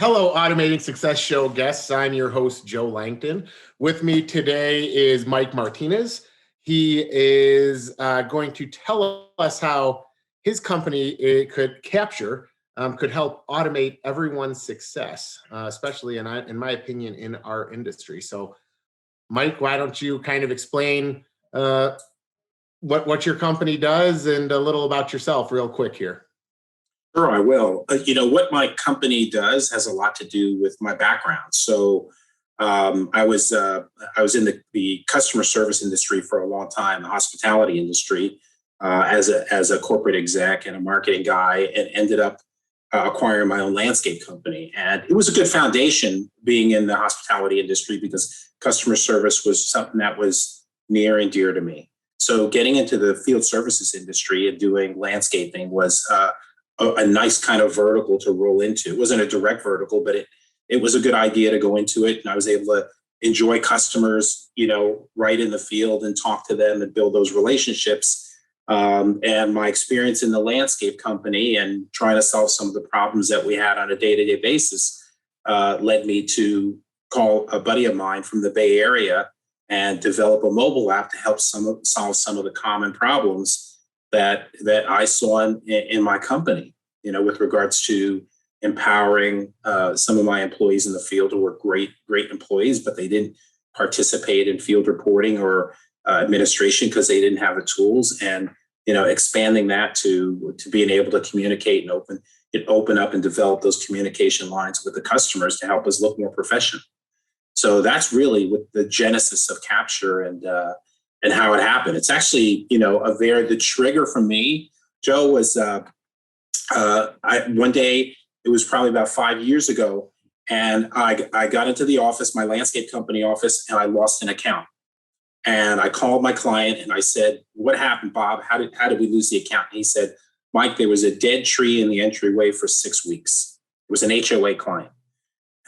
Hello, Automating Success Show guests. I'm your host, Joe Langton. With me today is Mike Martinez. He is going to tell us how his company Cappsure could help automate everyone's success, especially in my opinion, in our industry. So, Mike, why don't you kind of explain what your company does and a little about yourself real quick here? Sure, I will. What my company does has a lot to do with my background. So I was in the customer service industry for a long time, the hospitality industry, as a corporate exec and a marketing guy, and ended up acquiring my own landscape company. And it was a good foundation being in the hospitality industry because customer service was something that was near and dear to me. So getting into the field services industry and doing landscaping was a nice kind of vertical to roll into. It wasn't a direct vertical, but it was a good idea to go into it. And I was able to enjoy customers, right in the field and talk to them and build those relationships. And my experience in the landscape company and trying to solve some of the problems that we had on a day-to-day basis led me to call a buddy of mine from the Bay Area and develop a mobile app to help solve some of the common problems that I saw in my company, with regards to empowering some of my employees in the field who were great employees, but they didn't participate in field reporting or administration because they didn't have the tools, and expanding that to being able to communicate and open up and develop those communication lines with the customers to help us look more professional. So that's really what the genesis of Cappsure and how it happened. It's actually, the trigger for me, Joe, was one day, it was probably about 5 years ago, and I got into the office, my landscape company office, and I lost an account. And I called my client and I said, "What happened, Bob? How did we lose the account?" And he said, "Mike, there was a dead tree in the entryway for 6 weeks." It was an HOA client.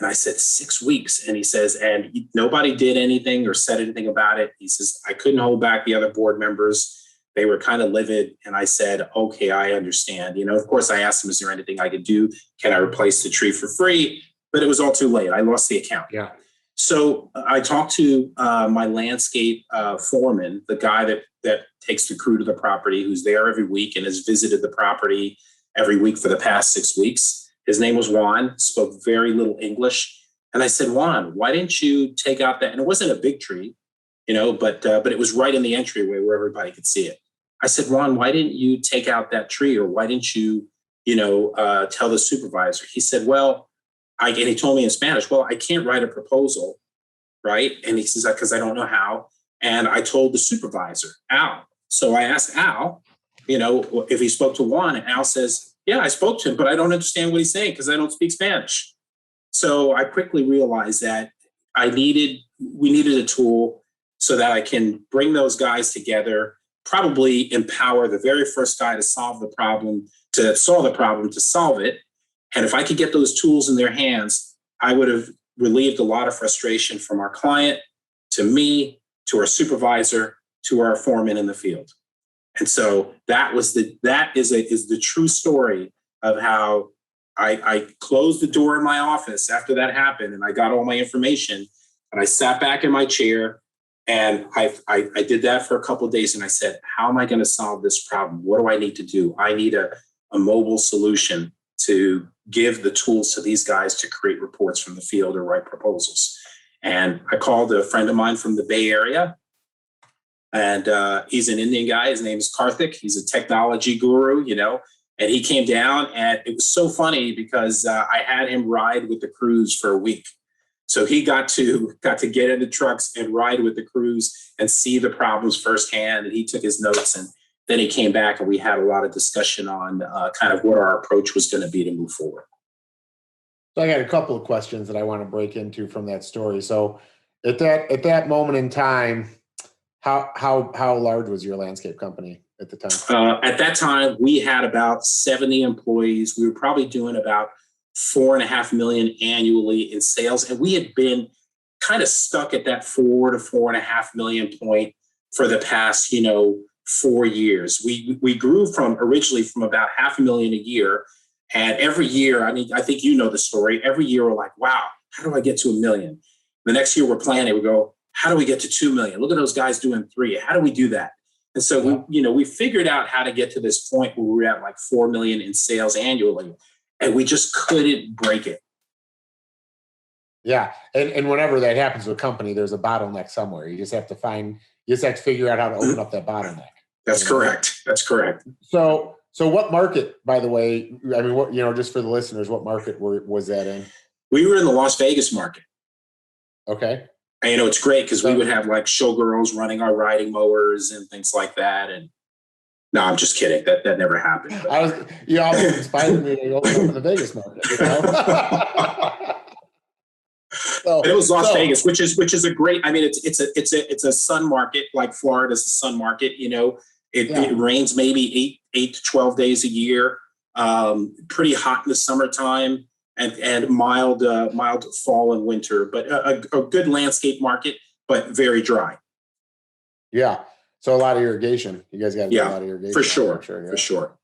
And I said, 6 weeks. And he says, and nobody did anything or said anything about it. He says, I couldn't hold back the other board members. They were kind of livid. And I said, okay, I understand. Of course, I asked him, is there anything I could do? Can I replace the tree for free? But it was all too late. I lost the account. Yeah. So I talked to my landscape foreman, the guy that takes the crew to the property, who's there every week and has visited the property every week for the past 6 weeks. His name was Juan, spoke very little English. And I said, Juan, why didn't you take out that? And it wasn't a big tree, but it was right in the entryway where everybody could see it. I said, Juan, why didn't you take out that tree? Or why didn't you, tell the supervisor? He said, well, and he told me in Spanish, well, I can't write a proposal, right? And he says, because I don't know how. And I told the supervisor, Al. So I asked Al, if he spoke to Juan, and Al says, yeah, I spoke to him, but I don't understand what he's saying because I don't speak Spanish. So I quickly realized that we needed a tool so that I can bring those guys together, probably empower the very first guy to solve the problem, to solve it. And if I could get those tools in their hands, I would have relieved a lot of frustration from our client, to me, to our supervisor, to our foreman in the field. And so that is the true story of how I closed the door in my office after that happened, and I got all my information, and I sat back in my chair, and I did that for a couple of days, and I said, how am I going to solve this problem? What do I need to do? I need a mobile solution to give the tools to these guys to create reports from the field or write proposals. And I called a friend of mine from the Bay Area. And he's an Indian guy. His name is Karthik. He's a technology guru, and he came down, and it was so funny because I had him ride with the crews for a week. So he got to get in the trucks and ride with the crews and see the problems firsthand. And he took his notes, and then he came back, and we had a lot of discussion on kind of what our approach was going to be to move forward. So I got a couple of questions that I want to break into from that story. So at that moment in time, how large was your landscape company at the time? At that time, we had about 70 employees. We were probably doing about $4.5 million annually in sales, and we had been kind of stuck at that $4 to $4.5 million point for the past 4 years. We grew originally from about $500,000 a year And every year, I mean, I think you know the story. Every year we're like, wow, how do I get to 1 million? The next year we're planning, we go, how do we get to 2 million? Look at those guys doing 3. How do we do that? And so we figured out how to get to this point where we're at like 4 million in sales annually, and we just couldn't break it. Yeah. And whenever that happens to a company, there's a bottleneck somewhere. You just have to figure out how to open up that bottleneck. That's correct. That's correct. So what market, by the way, I mean, what, just for the listeners, what market was that in? We were in the Las Vegas market. Okay. And, it's great because we would have like showgirls running our riding mowers and things like that. And no, I'm just kidding. That never happened. But. I was inspired me to open up in the Vegas market. It was Las Vegas, which is a great. I mean, it's a sun market, like Florida's a sun market. It rains maybe 8 to 12 days a year. Pretty hot in the summertime, and mild fall and winter. But a good landscape market, but very dry. Yeah. So a lot of irrigation. You guys got to do a lot of irrigation for sure. For sure.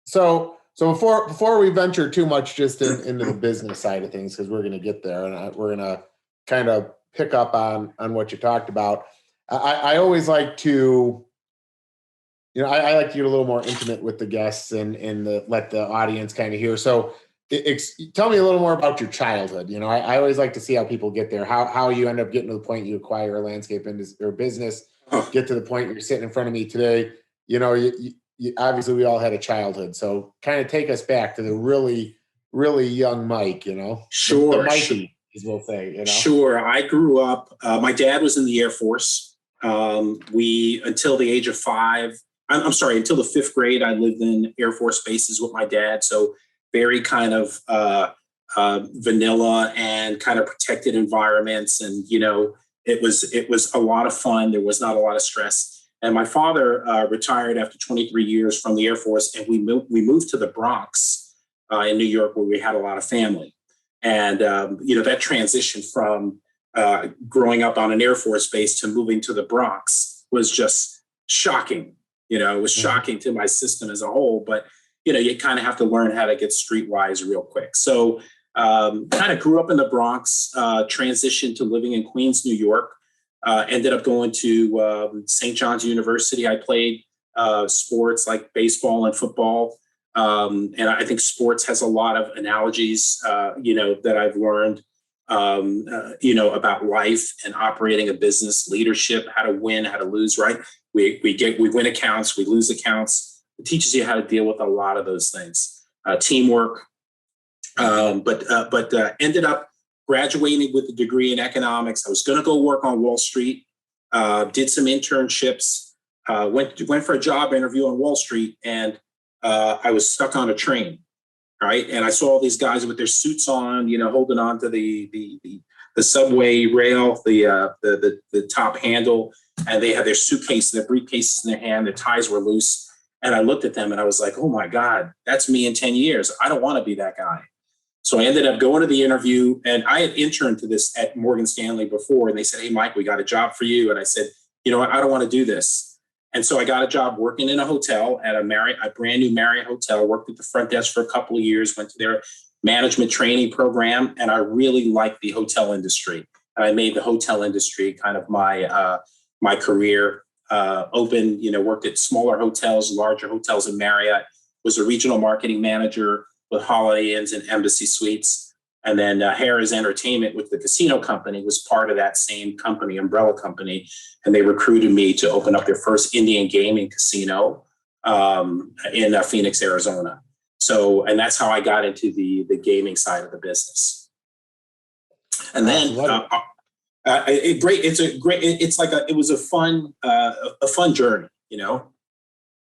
So before we venture too much just into the business side of things, because we're going to get there, and we're going to kind of pick up on what you talked about. I always like to, I like to get a little more intimate with the guests and let the audience kind of hear. So tell me a little more about your childhood. I always like to see how people get there, how you end up getting to the point you acquire a landscape or business, get to the point you're sitting in front of me today. Obviously we all had a childhood, so kind of take us back to the really, really young Mike, Sure. The Mikey, as we'll say, Sure. I grew up, my dad was in the Air Force. Until the age of 5, until the 5th grade, I lived in Air Force bases with my dad. So very kind of vanilla and kind of protected environments. And, it was a lot of fun. There was not a lot of stress. And my father retired after 23 years from the Air Force, and we moved to the Bronx in New York, where we had a lot of family. And that transition from growing up on an Air Force base to moving to the Bronx was just shocking. It was shocking to my system as a whole. But you kind of have to learn how to get streetwise real quick. So kind of grew up in the Bronx, transitioned to living in Queens, New York. Ended up going to St. John's University. I played sports like baseball and football. And I think sports has a lot of analogies, that I've learned, about life and operating a business, leadership, how to win, how to lose, right? We win accounts, we lose accounts. It teaches you how to deal with a lot of those things, teamwork. But ended up graduating with a degree in economics. I was going to go work on Wall Street, did some internships, went for a job interview on Wall Street, and I was stuck on a train, right? And I saw all these guys with their suits on, holding on to the subway rail, the top handle, and they had their suitcase, their briefcases in their hand, their ties were loose. And I looked at them and I was like, oh my God, that's me in 10 years. I don't want to be that guy. So I ended up going to the interview, and I had interned to this at Morgan Stanley before. And they said, hey, Mike, we got a job for you. And I said, you know what? I don't want to do this. And so I got a job working in a hotel at a brand new Marriott hotel, worked at the front desk for a couple of years, went to their management training program. And I really liked the hotel industry. And I made the hotel industry kind of my career. Worked at smaller hotels, larger hotels in Marriott, was a regional marketing manager with Holiday Inns and Embassy Suites. And then Harrah's Entertainment with the casino company was part of that same company, umbrella company. And they recruited me to open up their first Indian gaming casino in Phoenix, Arizona. So, and that's how I got into the gaming side of the business. And then it was a fun journey,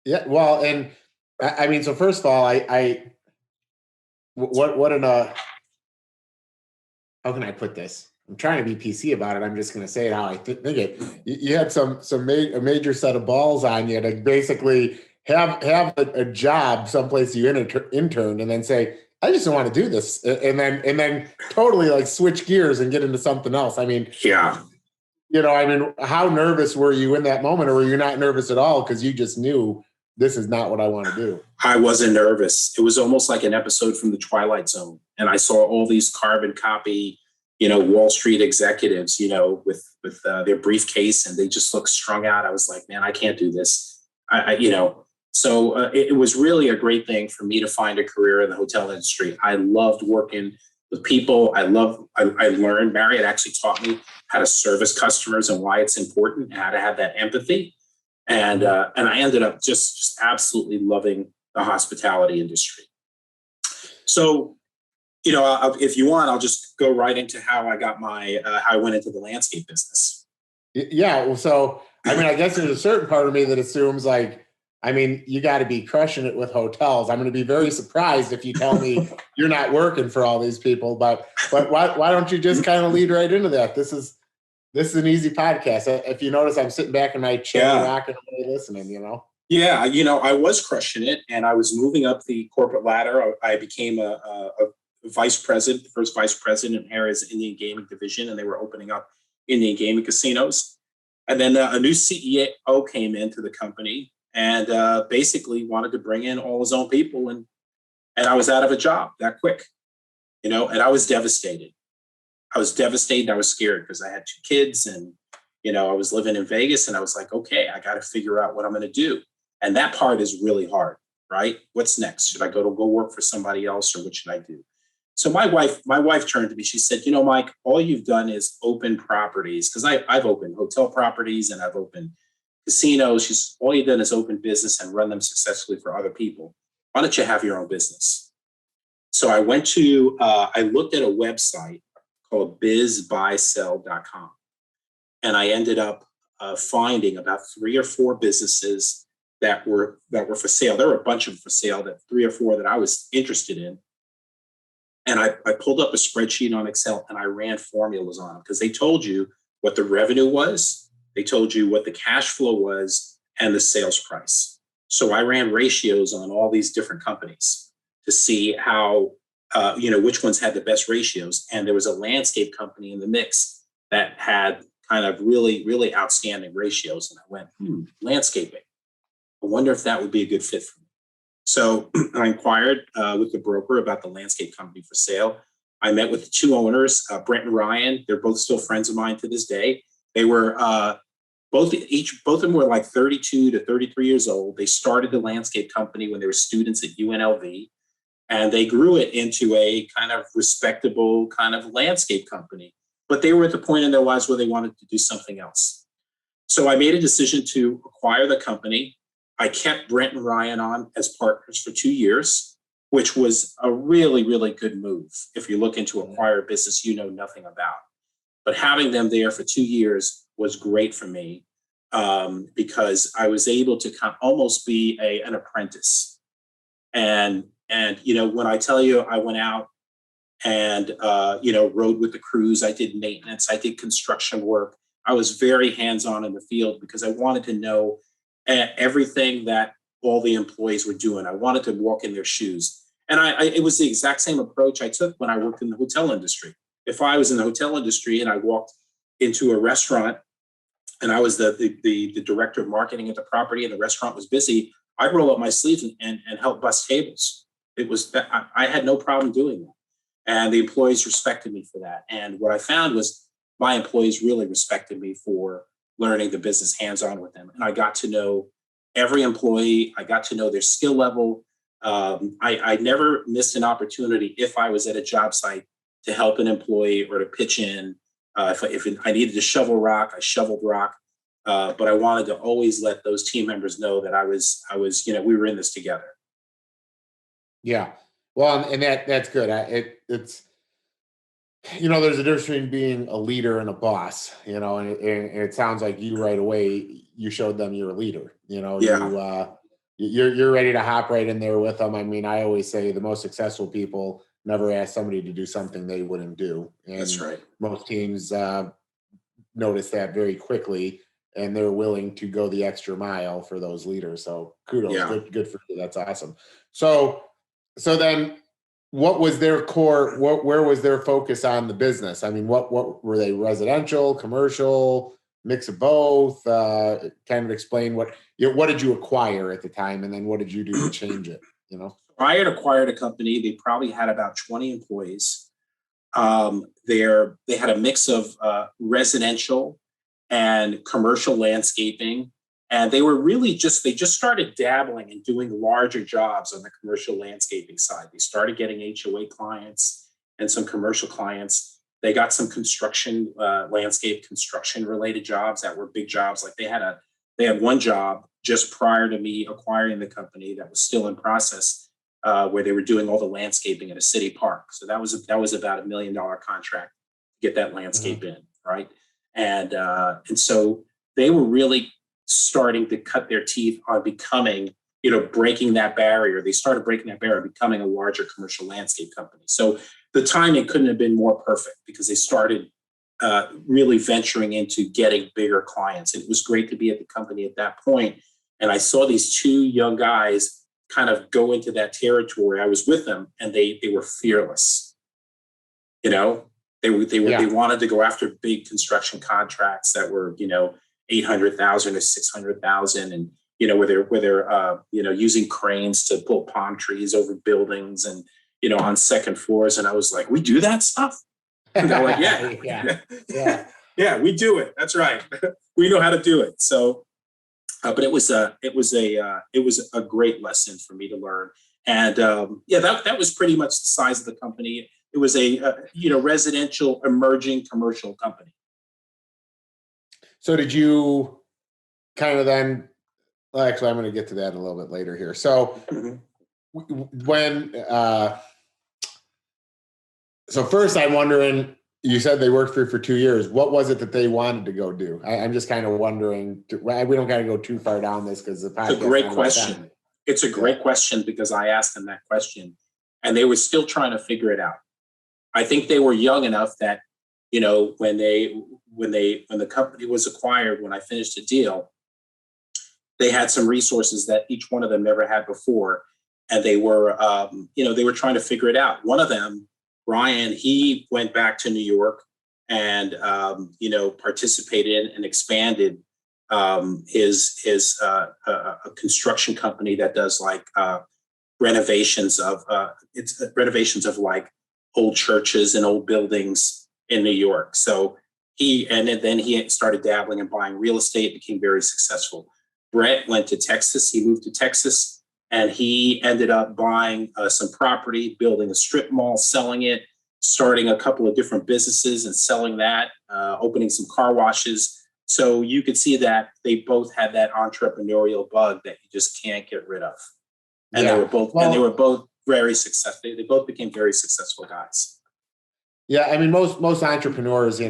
Yeah. Well, and I mean, so first of all, how can I put this? I'm trying to be PC about it. I'm just going to say it how I think it. You had a major set of balls on you to basically have a job someplace you interned and then say, I just don't want to do this. And then totally like switch gears and get into something else. I mean, yeah. How nervous were you in that moment, or were you not nervous at all because you just knew this is not what I want to do? I wasn't nervous. It was almost like an episode from the Twilight Zone. And I saw all these carbon copy, Wall Street executives, with their briefcase, and they just looked strung out. I was like, man, I can't do this. So it was really a great thing for me to find a career in the hotel industry. I loved working with people. I learned, Marriott actually taught me how to service customers and why it's important, how to have that empathy. And I ended up just absolutely loving the hospitality industry. So, if you want, I'll just go right into how I got how I went into the landscape business. Yeah. Well, so, I guess there's a certain part of me that assumes you got to be crushing it with hotels. I'm going to be very surprised if you tell me you're not working for all these people, but why don't you just kind of lead right into that? This is an easy podcast. If you notice, I'm sitting back in my chair, rocking away, listening, Yeah, I was crushing it, and I was moving up the corporate ladder. I became a vice president, the first vice president in Harrah's Indian Gaming Division, and they were opening up Indian gaming casinos. And then a new CEO came into the company and basically wanted to bring in all his own people, and I was out of a job that quick, and I was devastated. I was scared because I had 2 kids, and I was living in Vegas, and I was like, okay, I got to figure out what I'm going to do. And that part is really hard, right? What's next? Should I go work for somebody else, or what should I do? So my wife turned to me. She said, Mike, all you've done is open properties, because I've opened hotel properties and I've opened casinos. She's all you've done is open business and run them successfully for other people. Why don't you have your own business? So I looked at a website called bizbuysell.com. And I ended up finding about 3 or 4 businesses that were for sale. There were a bunch of them for sale, that 3 or 4 that I was interested in. And I pulled up a spreadsheet on Excel and I ran formulas on them, because they told you what the revenue was, they told you what the cash flow was, and the sales price. So I ran ratios on all these different companies to see how, which ones had the best ratios. And there was a landscape company in the mix that had kind of really, really outstanding ratios. And I went, landscaping. I wonder if that would be a good fit for me. So I inquired with the broker about the landscape company for sale. I met with the 2 owners, Brent and Ryan. They're both still friends of mine to this day. They were both of them were like 32 to 33 years old. They started the landscape company when they were students at UNLV, and they grew it into a kind of respectable kind of landscape company. But they were at the point in their lives where they wanted to do something else. So I made a decision to acquire the company. I kept Brent and Ryan on as partners for 2 years, which was a really, really good move. If you look into acquire a business you know nothing about. But having them there for 2 years was great for me, because I was able to kind of almost be an apprentice. And when I tell you I went out and rode with the crews, I did maintenance, I did construction work. I was very hands-on in the field because I wanted to know everything that all the employees were doing. I wanted to walk in their shoes. And it was the exact same approach I took when I worked in the hotel industry. If I was in the hotel industry and I walked into a restaurant and I was the director of marketing at the property and the restaurant was busy, I'd roll up my sleeves and help bust tables. I had no problem doing that. And the employees respected me for that. And what I found was my employees really respected me for learning the business hands-on with them. And I got to know every employee. I got to know their skill level. I never missed an opportunity if I was at a job site to help an employee or to pitch in. If I needed to shovel rock, I shoveled rock. But I wanted to always let those team members know that I was, we were in this together. Yeah. Well, and that's good. It's there's a difference between being a leader and a boss, and it sounds like you right away, you showed them you're a leader, Yeah. You're ready to hop right in there with them. I mean, I always say the most successful people never ask somebody to do something they wouldn't do. And That's right. most teams notice that very quickly, and they're willing to go the extra mile for those leaders. So kudos, Yeah. good for you. That's awesome. So then, what was their core? Where was their focus on the business? I mean, what were they? Residential, commercial? mix of both? Kind of explain what did you acquire at the time, and then what did you do to change it? I had acquired a company. They probably had about 20 employees. They had a mix of residential and commercial landscaping. And they were really they just started dabbling and doing larger jobs on the commercial landscaping side. They started getting HOA clients and some commercial clients. They got some construction, landscape construction related jobs that were big jobs. Like they had one job just prior to me acquiring the company that was still in process, where they were doing all the landscaping at a city park. So that was about $1 million contract to get that landscape in, right? And so they were really starting to cut their teeth on becoming, breaking that barrier. They started breaking that barrier, becoming a larger commercial landscape company. So the timing couldn't have been more perfect because they started really venturing into getting bigger clients. And it was great to be at the company at that point. And I saw these two young guys kind of go into that territory. I was with them, and they were fearless. They wanted to go after big construction contracts that were, 800,000 or 600,000, and where they're using cranes to pull palm trees over buildings and on second floors. And I was like, we do that stuff? And they're like, yeah, we do it. That's right. We know how to do it. So, but it was a great lesson for me to learn. And that was pretty much the size of the company. It was a residential emerging commercial company. So did you kind of then, well, actually, I'm going to get to that a little bit later here. So when, so first I'm wondering, you said they worked for 2 years. What was it that they wanted to go do? I'm just kind of wondering, we don't got to go too far down this because the podcast. It's a great question. It's a great question because I asked them that question and they were still trying to figure it out. I think they were young enough that, when the company was acquired, when I finished the deal, they had some resources that each one of them never had before. And they were, they were trying to figure it out. One of them, Brian, he went back to New York and, participated and expanded his a construction company that does like renovations of like old churches and old buildings in New York. So then he started dabbling and buying real estate, became very successful. Brett went to Texas. He moved to Texas and he ended up buying some property, building a strip mall, selling it, starting a couple of different businesses and selling that, opening some car washes. So you could see that they both had that entrepreneurial bug that you just can't get rid of. And they were both very successful. They both became very successful guys. Yeah, I mean, most entrepreneurs, I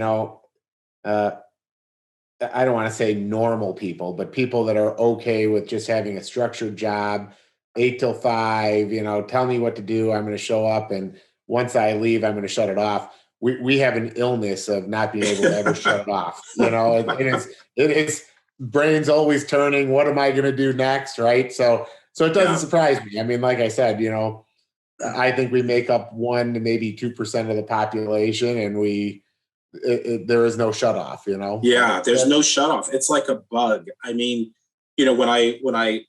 don't want to say normal people, but people that are okay with just having a structured job, 8 till 5, tell me what to do. I'm going to show up. And once I leave, I'm going to shut it off. We have an illness of not being able to ever shut it off. It is brain's always turning. What am I going to do next? Right. So it doesn't surprise me. I mean, like I said, I think we make up 1 to maybe 2% of the population, and there is no shut off. Yeah, there's no shut off. It's like a bug. I mean, when I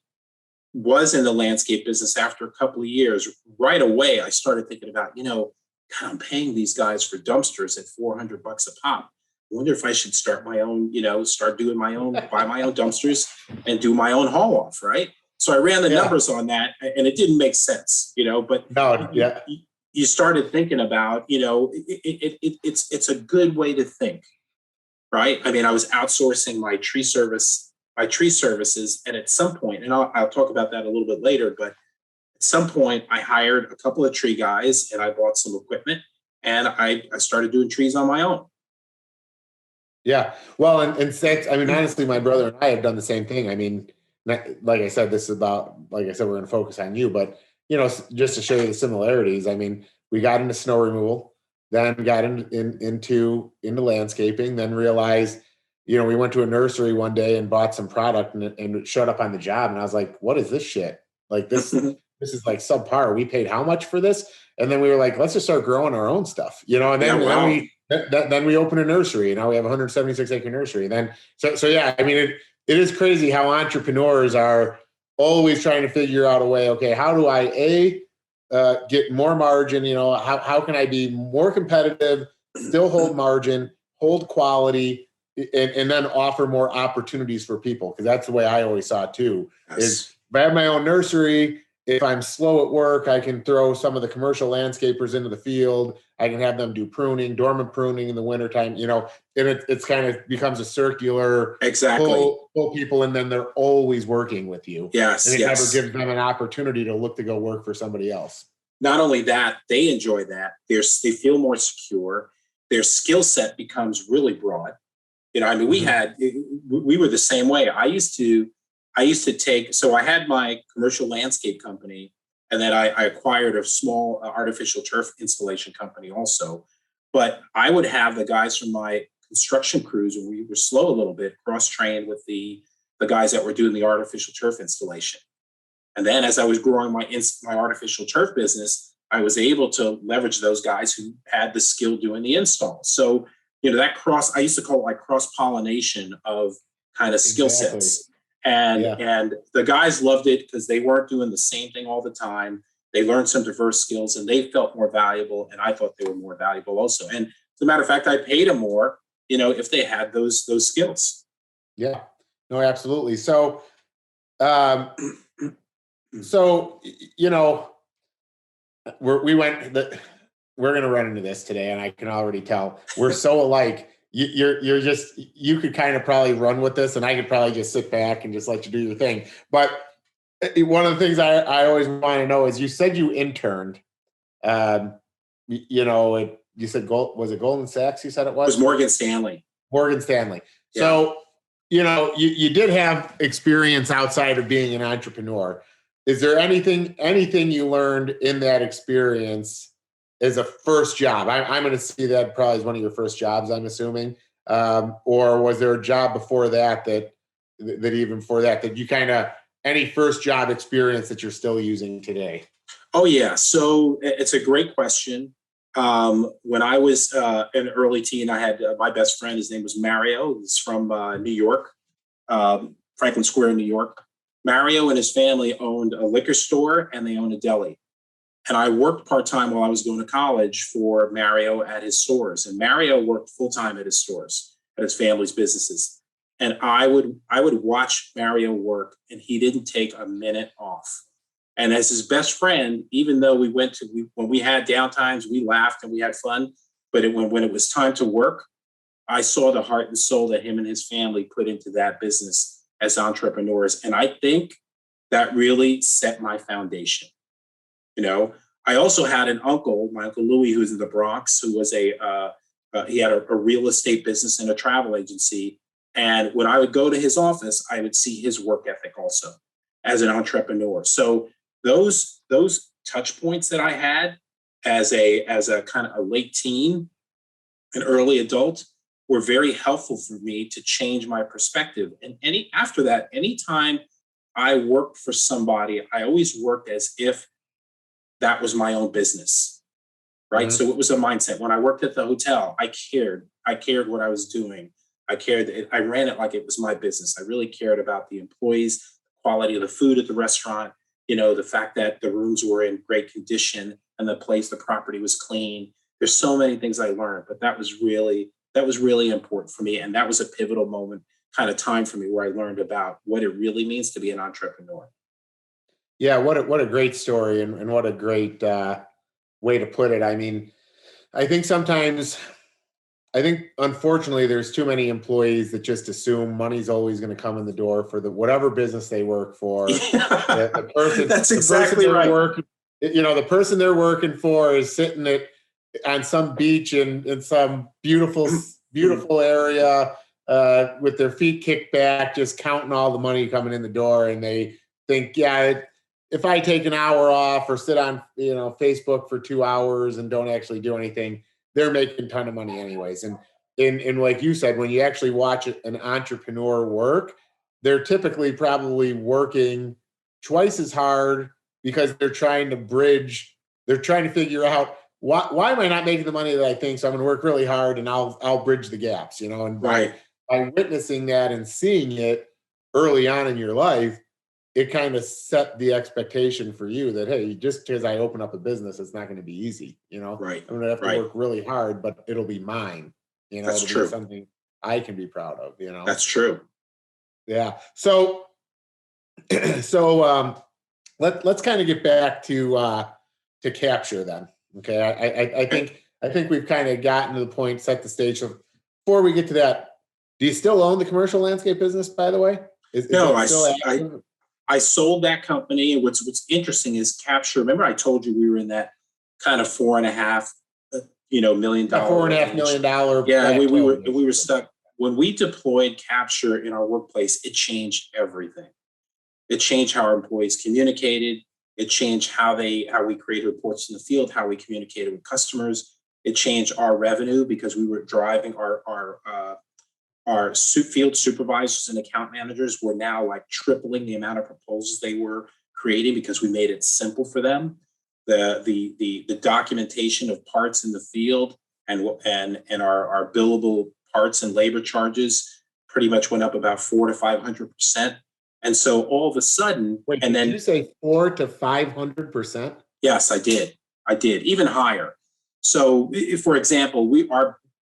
was in the landscape business after a couple of years, right away I started thinking about, God, I'm paying these guys for dumpsters at $400 a pop. I wonder if I should start my own, start doing my own, buy my own dumpsters and do my own haul off, right? So I ran the numbers on that, and it didn't make sense, but you started thinking about, it's a good way to think, right? I mean, I was outsourcing my tree services, and at some point, and I'll talk about that a little bit later, but at some point I hired a couple of tree guys and I bought some equipment and I started doing trees on my own. Yeah. Well, and since, I mean, honestly, my brother and I have done the same thing. I mean, like I said, this is about, like I said, we're going to focus on you, but just to show you the similarities. I mean, we got into snow removal, then got into landscaping, then realized, we went to a nursery one day and bought some product and it showed up on the job. And I was like, what is this shit? Like this is like subpar. We paid how much for this? And then we were like, let's just start growing our own stuff, and then Then we open a nursery. Now we have a 176-acre nursery. And then, so yeah, I mean, it is crazy how entrepreneurs are always trying to figure out a way. Okay, how do I get more margin? How can I be more competitive, still hold margin, hold quality, and then offer more opportunities for people? Because that's the way I always saw it too. Yes. Is if I have my own nursery, if I'm slow at work, I can throw some of the commercial landscapers into the field. I can have them do pruning, dormant pruning in the wintertime, and it's kind of becomes a circular pull people, and then they're always working with you. Yes. And it never gives them an opportunity to look to go work for somebody else. Not only that, they enjoy that. They feel more secure. Their skill set becomes really broad. We were the same way. I used to take, so I had my commercial landscape company, and then I acquired a small artificial turf installation company also. But I would have the guys from my construction crews, when we were slow a little bit, cross-trained with the guys that were doing the artificial turf installation. And then as I was growing my artificial turf business, I was able to leverage those guys who had the skill doing the install. So, I used to call it like cross-pollination of kind of skill sets. And the guys loved it because they weren't doing the same thing all the time. They learned some diverse skills, and they felt more valuable. And I thought they were more valuable also. And as a matter of fact, I paid them more, if they had those skills. Yeah, no, absolutely. So, we're going to run into this today, and I can already tell we're so alike. You could kind of probably run with this, and I could probably just sit back and just let you do your thing. But one of the things I always want to know is, you said you interned. You said was it Goldman Sachs? You said it was. It was Morgan Stanley. Morgan Stanley. Yeah. So you did have experience outside of being an entrepreneur. Is there anything you learned in that experience as a first job? I'm going to see that probably as one of your first jobs, I'm assuming. Or was there a job before that even before that you kind of, any first job experience that you're still using today? Oh, yeah. So it's a great question. When I was an early teen, I had my best friend. His name was Mario. He's from New York, Franklin Square, New York. Mario and his family owned a liquor store, and they owned a deli. And I worked part-time while I was going to college for Mario at his stores. And Mario worked full-time at his stores, at his family's businesses. And I would watch Mario work, and he didn't take a minute off. And as his best friend, even though when we had downtimes, we laughed and we had fun. But when it was time to work, I saw the heart and soul that him and his family put into that business as entrepreneurs. And I think that really set my foundation. I also had an uncle, my Uncle Louis, who's in the Bronx, who was he had a real estate business and a travel agency. And when I would go to his office, I would see his work ethic also as an entrepreneur. So those touch points that I had as a kind of a late teen, an early adult, were very helpful for me to change my perspective. And after that, anytime I worked for somebody, I always worked as if that was my own business, right? Mm-hmm. So it was a mindset. When I worked at the hotel, I cared what I was doing. I ran it like it was my business. I really cared about the employees, the quality of the food at the restaurant, the fact that the rooms were in great condition and the property was clean. There's so many things I learned, but that was really important for me. And that was a pivotal moment, kind of time for me, where I learned about what it really means to be an entrepreneur. Yeah, what a great story, and what a great way to put it. I mean, I think unfortunately there's too many employees that just assume money's always going to come in the door for whatever business they work for. Yeah. The person, that's exactly right. The person they're working for is sitting on some beach in some beautiful area with their feet kicked back, just counting all the money coming in the door, and they think, if I take an hour off or sit on Facebook for 2 hours and don't actually do anything, they're making a ton of money anyways. And like you said, when you actually watch an entrepreneur work, they're typically probably working twice as hard, because they're trying to figure out why am I not making the money that I think? So I'm going to work really hard and I'll bridge the gaps, and Right. by witnessing that and seeing it early on in your life, it kind of set the expectation for you that, hey, just because I open up a business, it's not going to be easy. Right. I'm going to have to Right. work really hard, but it'll be mine. That's It'll be true. something I can be proud of, That's true. Yeah. So, so let's kind of get back to Cappsure then. Okay. I think we've kind of gotten to the point, set the stage of before we get to that. Do you still own the commercial landscape business, by the way? Is No, that still active? I sold that company. What's interesting is Cappsure. Remember, I told you we were in that kind of $4.5 million $4.5 million. Yeah, plateau. we were stuck when we deployed Cappsure in our workplace. It changed everything. It changed how our employees communicated. It changed how we created reports in the field, how we communicated with customers. It changed our revenue because we were driving our field supervisors and account managers were now like tripling the amount of proposals they were creating because we made it simple for them. The documentation of parts in the field and our billable parts and labor charges pretty much went up about 400 to 500%. And so all of a sudden, Wait, and did then you say 400 to 500%? yes, I did, even higher. So, if, for example,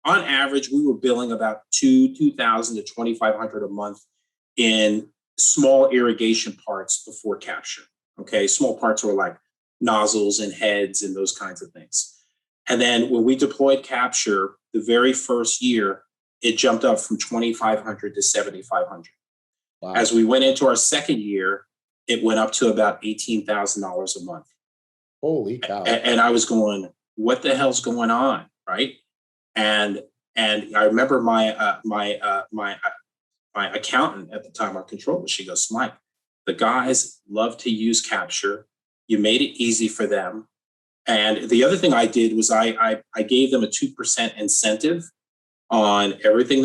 on average, we were billing about 2,000 to 2,500 a month in small irrigation parts before Cappsure. Okay, small parts were like nozzles and heads and those kinds of things. And then when we deployed Cappsure, the very first year, it jumped up from 2,500 to 7,500. Wow. As we went into our second year, it went up to about $18,000 a month. Holy cow! And I was going, "What the hell's going on?" Right? And I remember my accountant at the time, our controller. She goes, "Mike, the guys love to use Cappsure. You made it easy for them." And the other thing I did was I gave them a 2% incentive on everything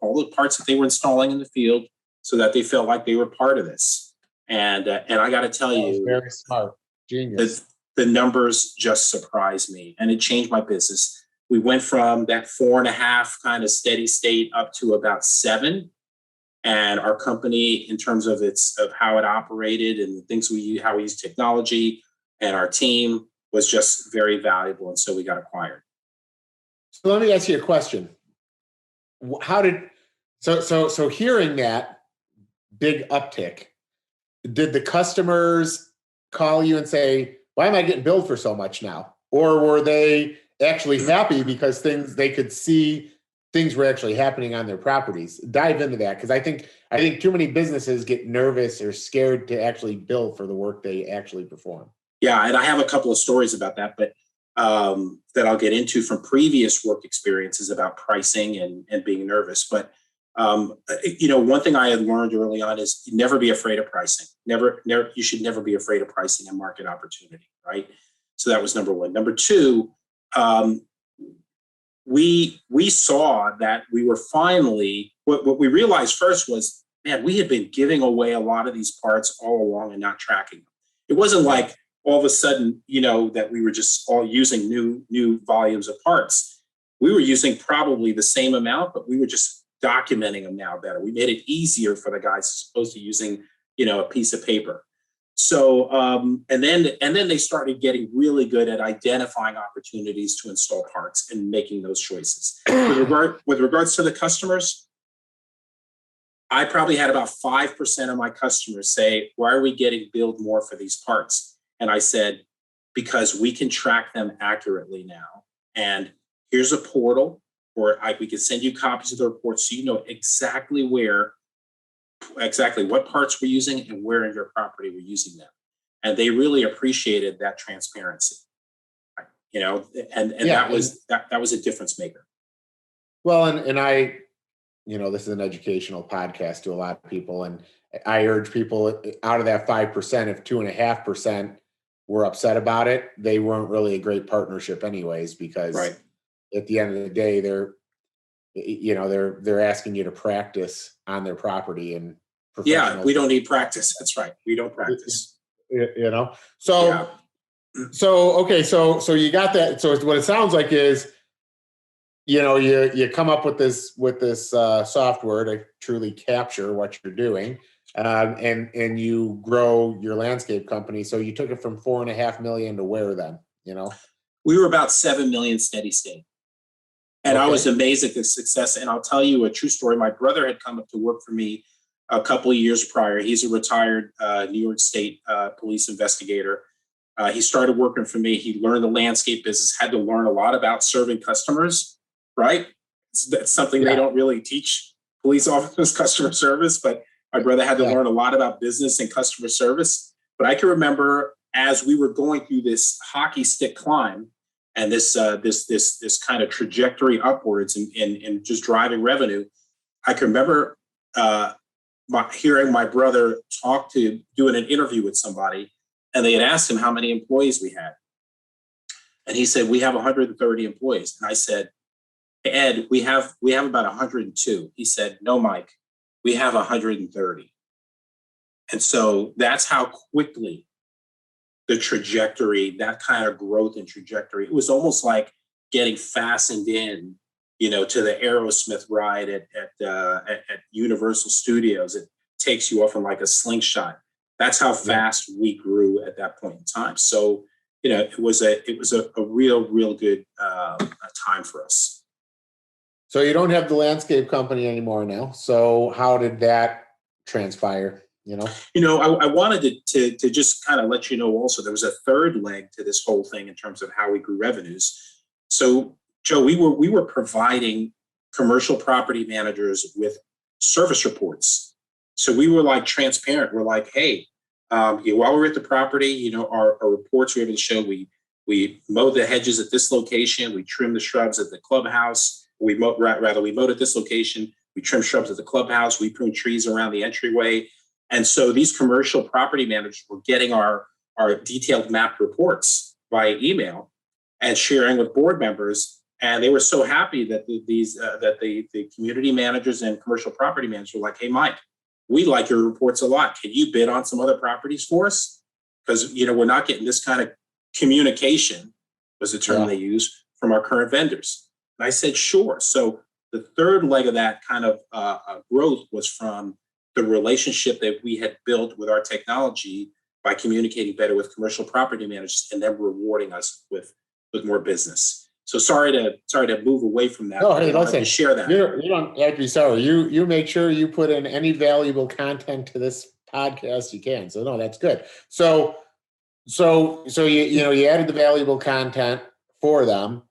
all the parts that they were installing in the field, so that they felt like they were part of this. And I got to tell you, very smart, genius. The numbers just surprised me, and it changed my business. We went from that 4.5 kind of steady state up to about 7. And our company, in terms of how it operated and the things how we use technology, and our team was just very valuable. And so we got acquired. So let me ask you a question. So hearing that big uptick, did the customers call you and say, why am I getting billed for so much now? Or were they actually happy because they could see things were actually happening on their properties? Dive into that, because I think too many businesses get nervous or scared to actually bill for the work they actually perform. Yeah, and I have a couple of stories about that, but that I'll get into from previous work experiences about pricing and being nervous. But one thing I had learned early on is never be afraid of pricing. Never, you should never be afraid of pricing and market opportunity, right? So that was number one. Number two, we saw that we were finally, what we realized first was, man, we had been giving away a lot of these parts all along and not tracking them. It wasn't like all of a sudden, that we were just all using new volumes of parts. We were using probably the same amount, but we were just documenting them now better. We made it easier for the guys as opposed to using, a piece of paper. So, and then they started getting really good at identifying opportunities to install parts and making those choices. With regards to the customers, I probably had about 5% of my customers say, why are we getting billed more for these parts? And I said, because we can track them accurately now. And here's a portal, or we can send you copies of the report so you know exactly what parts we're using and where in your property we're using them. And they really appreciated that transparency, and that was a difference maker. Well, and I, this is an educational podcast to a lot of people, and I urge people, out of that 5%, if 2.5% were upset about it, they weren't really a great partnership anyways, because at the end of the day, they're asking you to practice on their property. And we don't need practice. That's right. We don't practice. So So, okay, so you got that. So what it sounds like is, you come up with this software to truly capture what you're doing, and you grow your landscape company. So you took it from 4.5 million to where then? We were about 7 million steady state. And I was Okay. amazed at the success. And I'll tell you a true story. My brother had come up to work for me a couple of years prior. He's a retired New York State police investigator. He started working for me. He learned the landscape business, had to learn a lot about serving customers, right? That's something they Yeah. don't really teach police officers, customer service. But my brother had to Yeah. learn a lot about business and customer service. But I can remember as we were going through this hockey stick climb, and this kind of trajectory upwards and just driving revenue. I can remember hearing my brother doing an interview with somebody, and they had asked him how many employees we had, and he said we have 130 employees, and I said, hey, Ed, we have about 102. He said, no, Mike, we have 130, and so that's how quickly the trajectory, that kind of growth and trajectory. It was almost like getting fastened in, to the Aerosmith ride at Universal Studios. It takes you off in like a slingshot. That's how fast we grew at that point in time. So, it was a real good time for us. So you don't have the landscape company anymore now. So how did that transpire? I wanted to just kind of let you know also there was a third leg to this whole thing in terms of how we grew revenues. So, Joe, we were providing commercial property managers with service reports. So we were like transparent. We're like, hey, while we're at the property, our reports were able to show we mowed the hedges at this location, we trimmed the shrubs at the clubhouse. We mowed at this location, we trimmed shrubs at the clubhouse, we pruned trees around the entryway. And so these commercial property managers were getting our detailed mapped reports via email and sharing with board members. And they were so happy that the community managers and commercial property managers were like, hey, Mike, we like your reports a lot. Can you bid on some other properties for us? Because, we're not getting this kind of communication, was the term they use, from our current vendors. And I said, sure. So the third leg of that kind of growth was from the relationship that we had built with our technology by communicating better with commercial property managers and then rewarding us with more business. So sorry to move away from that. No, hey, listen, to share that. You don't have to be sorry. You make sure you put in any valuable content to this podcast you can. So no, that's good. So you added the valuable content for them.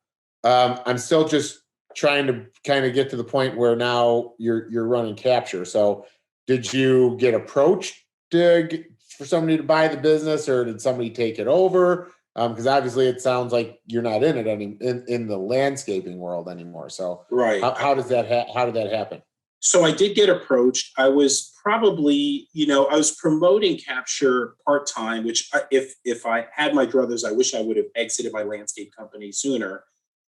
I'm still just trying to kind of get to the point where now you're running Cappsure. So did you get approached for somebody to buy the business, or did somebody take it over? Because obviously it sounds like you're not in it in the landscaping world anymore. So right, how did that happen? So I did get approached. I was probably, I was promoting Cappsure part-time, which if I had my druthers, I wish I would have exited my landscape company sooner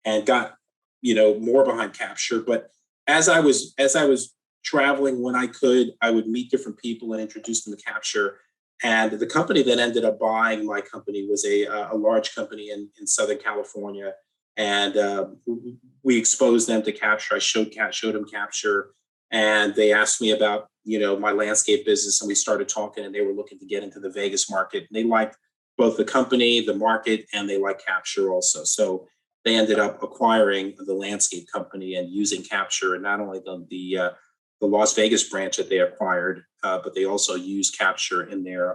and got, more behind Cappsure. But as I was traveling when I could, I would meet different people and introduce them to Cappsure. And the company that ended up buying my company was a large company in Southern California. And we exposed them to Cappsure. I showed them Cappsure. And they asked me about, my landscape business, and we started talking, and they were looking to get into the Vegas market. And they liked both the company, the market, and they liked Cappsure also. So they ended up acquiring the landscape company and using Cappsure, and not only the Las Vegas branch that they acquired, but they also use Cappsure in their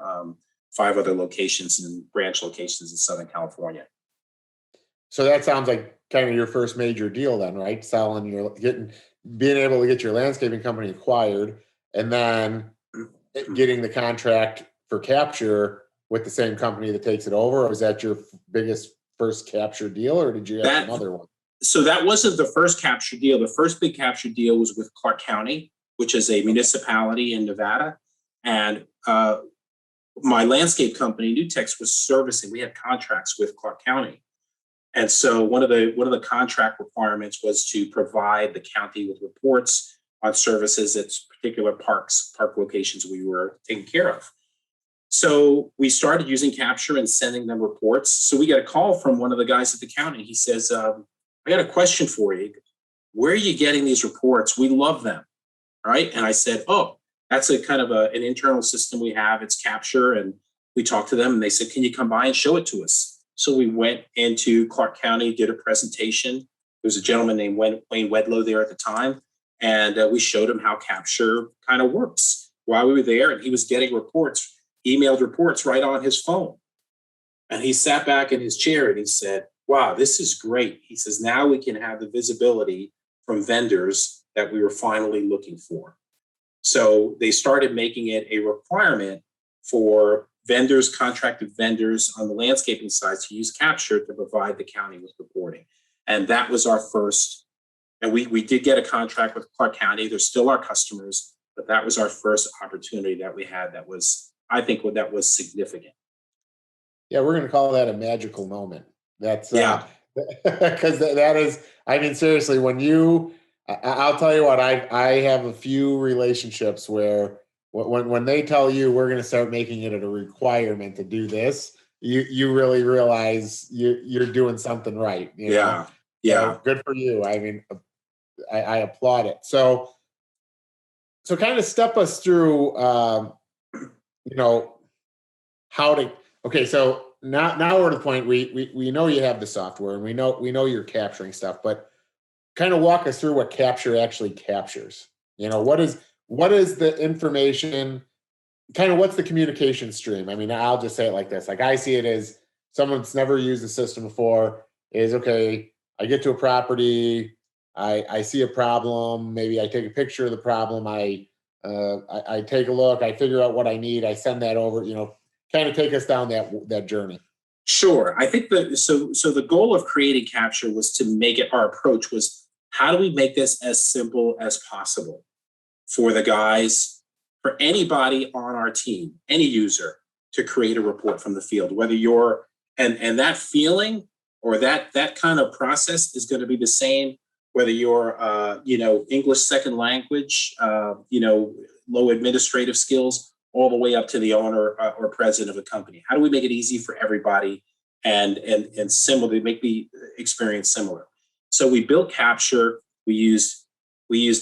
5 other locations and branch locations in Southern California. So that sounds like kind of your first major deal then, right? Being able to get your landscaping company acquired, and then getting the contract for Cappsure with the same company that takes it over. Or was that your biggest first Cappsure deal, or did you have another one? So that wasn't the first Cappsure deal. The first big Cappsure deal was with Clark County, which is a municipality in Nevada. And my landscape company, Nutex, was servicing. We had contracts with Clark County. And so one of the contract requirements was to provide the county with reports on services at particular park locations we were taking care of. So we started using Cappsure and sending them reports. So we get a call from one of the guys at the county. He says, I got a question for you. Where are you getting these reports? We love them. Right. And I said, oh, that's a kind of an internal system we have. It's Cappsure. And we talked to them and they said, can you come by and show it to us? So we went into Clark County, did a presentation. There was a gentleman named Wayne Wedlow there at the time. And we showed him how Cappsure kind of works while we were there. And he was getting reports, emailed reports right on his phone. And he sat back in his chair and he said, wow, this is great. He says, now we can have the visibility from vendors that we were finally looking for. So they started making it a requirement for vendors, contracted vendors on the landscaping side to use Cappsure to provide the county with reporting. And that was our first, and we did get a contract with Clark County. They're still our customers, but that was our first opportunity that we had that was, I think, that was significant. Yeah, we're going to call that a magical moment. That's yeah, because that is, I mean, seriously, when you, I'll tell you what, I have a few relationships where when they tell you we're going to start making it a requirement to do this, you really realize you're doing something right. You know? Yeah. So good for you. I mean, I applaud it. So kind of step us through, how to. Okay, so now we're at the point we know you have the software and we know you're capturing stuff, but kind of walk us through what Cappsure actually captures. What is the information, kind of what's the communication stream? I mean, I'll just say it like this. Like I see it as someone that's never used the system before is, okay, I get to a property, I see a problem, maybe I take a picture of the problem, I take a look, I figure out what I need, I send that over, kind of take us down that journey. Sure. I think so the goal of creating Cappsure was to make it, our approach was, how do we make this as simple as possible for the guys, for anybody on our team, any user, to create a report from the field, whether you're, and that feeling or that kind of process is going to be the same, whether you're, English second language, low administrative skills, all the way up to the owner or president of a company. How do we make it easy for everybody and similar, make the experience similar? So we built Cappsure. We used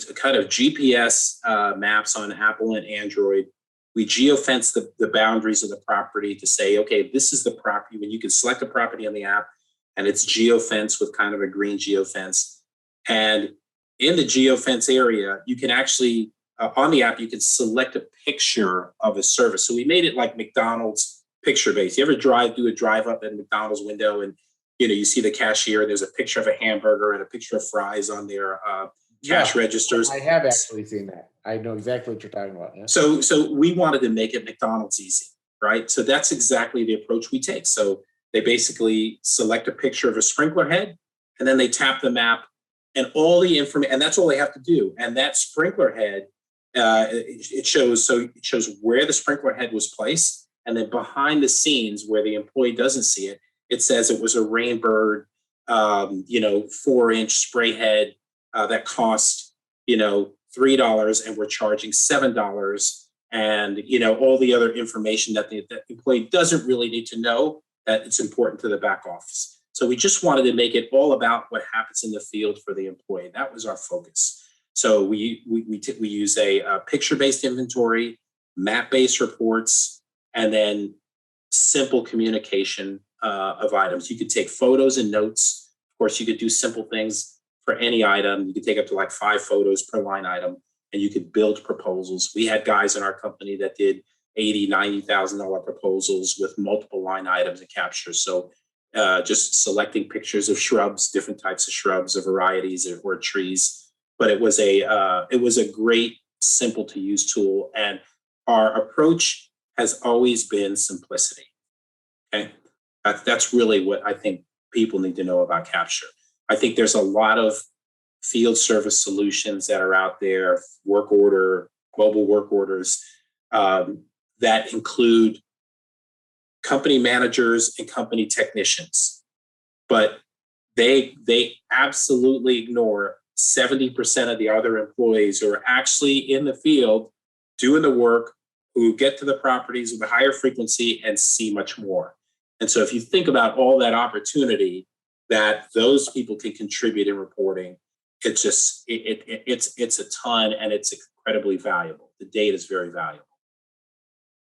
a kind of GPS maps on Apple and Android. We geofenced the boundaries of the property to say, okay, this is the property. When you can select a property on the app and it's geofenced with kind of a green geofence. And in the geofence area, you can actually, on the app, you can select a picture of a service. So we made it like McDonald's picture based. You ever do a drive up at a McDonald's window and you see the cashier, there's a picture of a hamburger and a picture of fries on their cash registers. I have actually seen that. I know exactly what you're talking about. Yeah. So we wanted to make it McDonald's easy, right? So that's exactly the approach we take. So they basically select a picture of a sprinkler head and then they tap the map and all the information, and that's all they have to do. And that sprinkler head, it shows where the sprinkler head was placed, and then behind the scenes where the employee doesn't see it, it says it was a Rainbird, 4-inch spray head that cost, $3, and we're charging $7, and all the other information that the employee doesn't really need to know that it's important to the back office. So we just wanted to make it all about what happens in the field for the employee. That was our focus. So we use a picture-based inventory, map-based reports, and then simple communication of items. You could take photos and notes. Of course, you could do simple things for any item. You could take up to like 5 photos per line item, and you could build proposals. We had guys in our company that did $80,000, $90,000 proposals with multiple line items in Cappsure. So just selecting pictures of shrubs, different types of shrubs, or varieties, or trees. But it was a great, simple to use tool, and our approach has always been simplicity. Okay, that's really what I think people need to know about Cappsure. I think there's a lot of field service solutions that are out there, mobile work orders, that include company managers and company technicians, but they absolutely ignore 70% of the other employees who are actually in the field doing the work, who get to the properties with a higher frequency and see much more. And so if you think about all that opportunity that those people can contribute in reporting, it's just it's a ton, and it's incredibly valuable. The data is very valuable.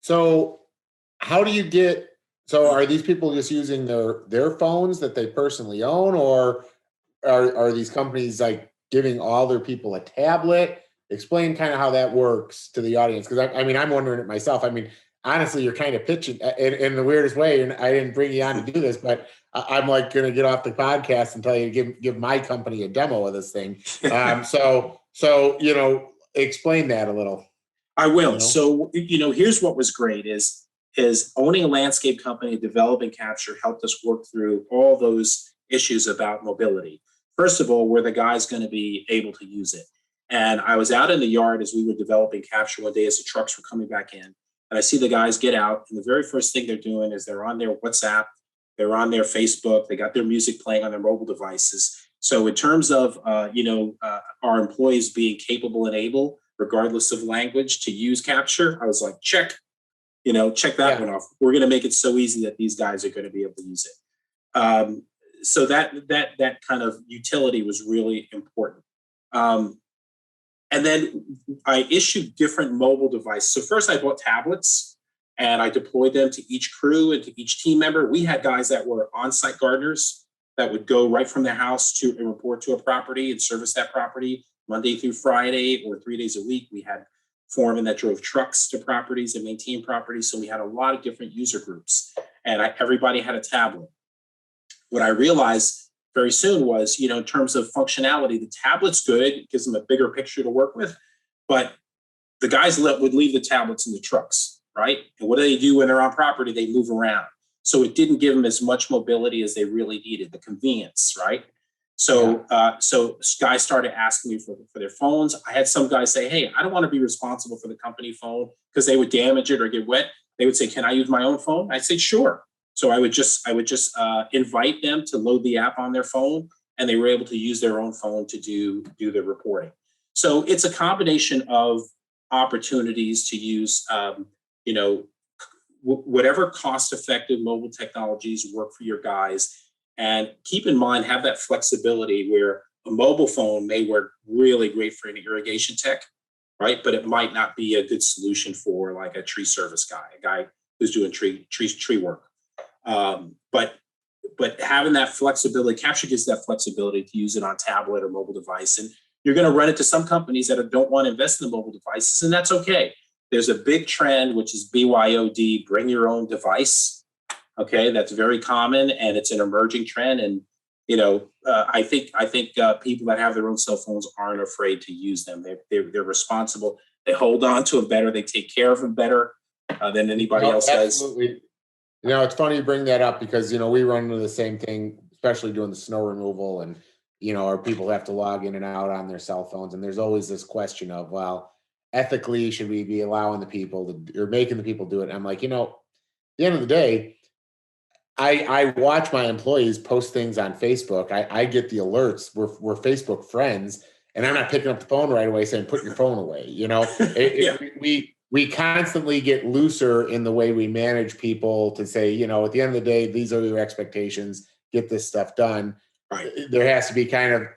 So how do you get, so are these people just using their phones that they personally own, or are these companies like giving all their people a tablet? Explain kind of how that works to the audience, because I mean, I'm wondering it myself. I mean, honestly, you're kind of pitching in the weirdest way, and I didn't bring you on to do this, but I'm like going to get off the podcast and tell you to give my company a demo of this thing. So explain that a little. I will. You know? So here's what was great is owning a landscape company, developing Cappsure helped us work through all those issues about mobility. First of all, were the guys going to be able to use it? And I was out in the yard as we were developing Cappsure one day as the trucks were coming back in. And I see the guys get out, and the very first thing they're doing is they're on their WhatsApp, they're on their Facebook, they got their music playing on their mobile devices. So in terms of our employees being capable and able, regardless of language, to use Cappsure, I was like, check that one off. We're going to make it so easy that these guys are going to be able to use it. So that kind of utility was really important. And then I issued different mobile devices. So first I bought tablets and I deployed them to each crew and to each team member. We had guys that were on-site gardeners that would go right from their house to and report to a property and service that property Monday through Friday or 3 days a week. We had foremen that drove trucks to properties and maintained properties. So we had a lot of different user groups, and everybody had a tablet. What I realized very soon was, in terms of functionality, the tablet's good. It gives them a bigger picture to work with, but the guys would leave the tablets in the trucks, right? And what do they do when they're on property? They move around. So it didn't give them as much mobility as they really needed, the convenience, right? So guys started asking me for their phones. I had some guys say, hey, I don't want to be responsible for the company phone because they would damage it or get wet. They would say, can I use my own phone? I'd say, sure. So I would just invite them to load the app on their phone, and they were able to use their own phone to do the reporting. So it's a combination of opportunities to use, whatever cost-effective mobile technologies work for your guys. And keep in mind, have that flexibility where a mobile phone may work really great for an irrigation tech, right? But it might not be a good solution for like a tree service guy, a guy who's doing tree work. But having that flexibility, Cappsure gives that flexibility to use it on tablet or mobile device. And you're going to run into some companies that don't want to invest in the mobile devices, and that's okay. There's a big trend, which is BYOD, bring your own device. Okay, that's very common, and it's an emerging trend. And I think people that have their own cell phones aren't afraid to use them. They're responsible. They hold on to them better. They take care of them better than anybody else absolutely. does. It's funny you bring that up because we run into the same thing, especially doing the snow removal, and our people have to log in and out on their cell phones, and there's always this question of, well, ethically, should we be allowing the people or making the people do it? And I'm like, at the end of the day, I watch my employees post things on Facebook. I get the alerts. We're Facebook friends, and I'm not picking up the phone right away saying, put your phone away. We constantly get looser in the way we manage people to say, at the end of the day, these are your expectations, get this stuff done. Right. There has to be kind of,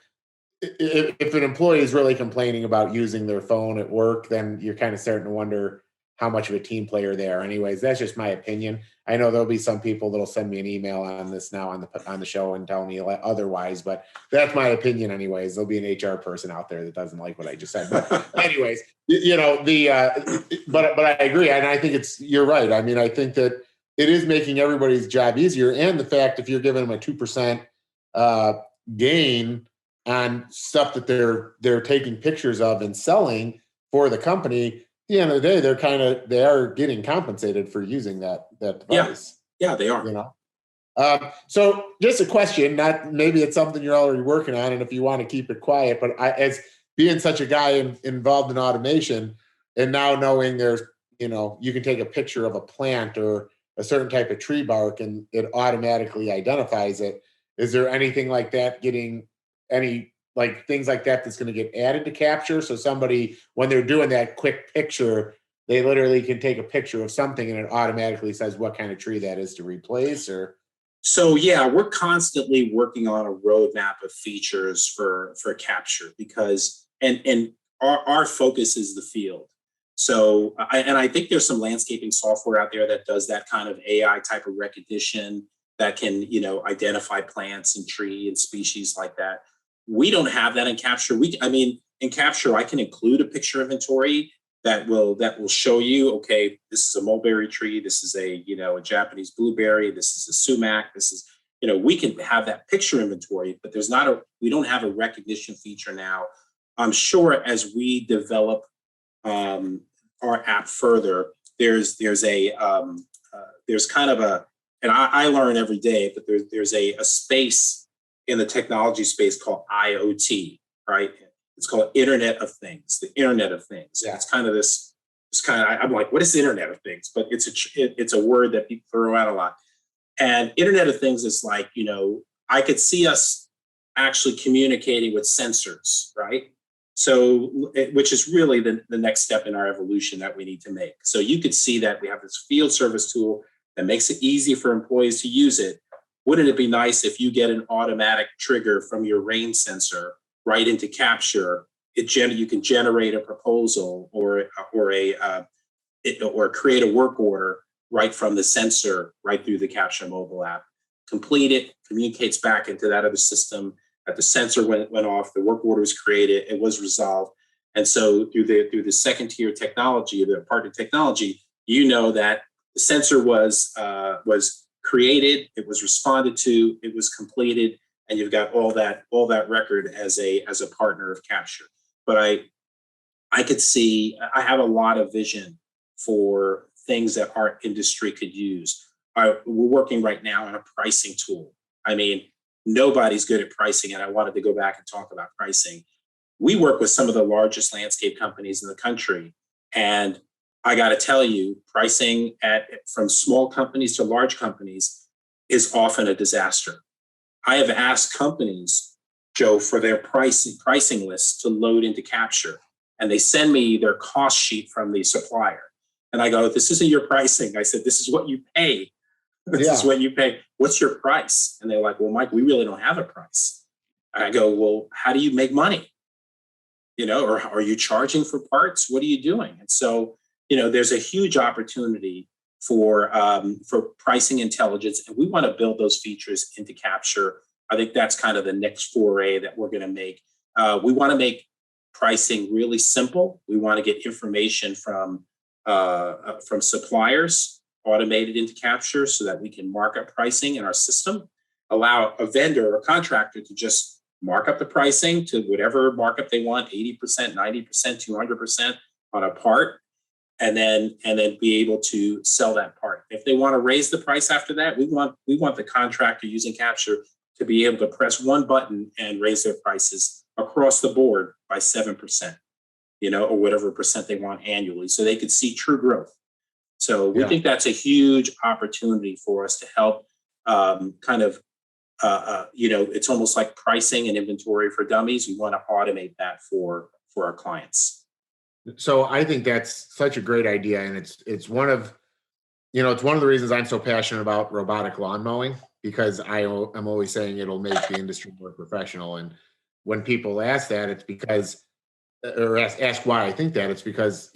if an employee is really complaining about using their phone at work, then you're kind of starting to wonder how much of a team player they are. Anyways, that's just my opinion. I know there'll be some people that'll send me an email on this now on the show and tell me otherwise, but that's my opinion. Anyways, there'll be an HR person out there that doesn't like what I just said. But anyways, but I agree, and I think you're right. I mean, I think that it is making everybody's job easier, and the fact if you're giving them a 2% gain on stuff that they're taking pictures of and selling for the company. At the end of the day, they are getting compensated for using that device. Yeah, they are. So just a question, maybe it's something you're already working on, and if you want to keep it quiet, but as being such a guy involved in automation, and now knowing there's, you can take a picture of a plant or a certain type of tree bark and it automatically identifies it. Is there anything like that things like that that's going to get added to Cappsure? So somebody, when they're doing that quick picture, they literally can take a picture of something and it automatically says what kind of tree that is to replace? Or So yeah, we're constantly working on a roadmap of features for Cappsure because and our focus is the field. So I think there's some landscaping software out there that does that kind of AI type of recognition that can identify plants and tree and species like that. We don't have that in Cappsure. I mean, in Cappsure, I can include a picture inventory that will show you, okay, this is a mulberry tree, this is a Japanese blueberry, this is a sumac, this is we can have that picture inventory, but we don't have a recognition feature now. I'm sure as we develop our app further, there's kind of and I learn every day, but there's a space in the technology space called IoT, right? It's called Internet of Things, the Internet of Things. Yeah. It's kind of I'm like, what is the Internet of Things? But it's a word that people throw out a lot. And Internet of Things is like, I could see us actually communicating with sensors, right? So, which is really the next step in our evolution that we need to make. So you could see that we have this field service tool that makes it easy for employees to use it. Wouldn't it be nice if you get an automatic trigger from your rain sensor right into Cappsure? You can generate a proposal or create a work order right from the sensor, right through the Cappsure mobile app. Complete it, communicates back into that other system. That the sensor went off, the work order was created, it was resolved. And so through the second tier technology, the partner technology, that the sensor was created, it was responded to, it was completed, and you've got all that record as a partner of Cappsure. But I could see, I have a lot of vision for things that our industry could use. We're working right now on a pricing tool. I mean, nobody's good at pricing, and I wanted to go back and talk about pricing. We work with some of the largest landscape companies in the country, and I got to tell you, pricing from small companies to large companies is often a disaster. I have asked companies, Joe, for their pricing lists to load into Cappsure, and they send me their cost sheet from the supplier. And I go, this isn't your pricing. I said, this is what you pay. This is what you pay. What's your price? And they're like, well, Mike, we really don't have a price. And I go, well, how do you make money? Or are you charging for parts? What are you doing? And so, there's a huge opportunity for pricing intelligence, and we want to build those features into Cappsure. I think that's kind of the next foray that we're going to make. We want to make pricing really simple. We want to get information from suppliers automated into Cappsure so that we can mark up pricing in our system, allow a vendor or contractor to just mark up the pricing to whatever markup they want, 80%, 90%, 200% on a part, and then be able to sell that part. If they want to raise the price after that, we want the contractor using Cappsure to be able to press one button and raise their prices across the board by 7%, or whatever percent they want annually, so they could see true growth. So we think that's a huge opportunity for us to help it's almost like pricing and inventory for dummies. We want to automate that for our clients. So I think that's such a great idea. And it's one of the reasons I'm so passionate about robotic lawn mowing, because I'm always saying it'll make the industry more professional. And when people ask that, it's because, or ask why I think that, it's because,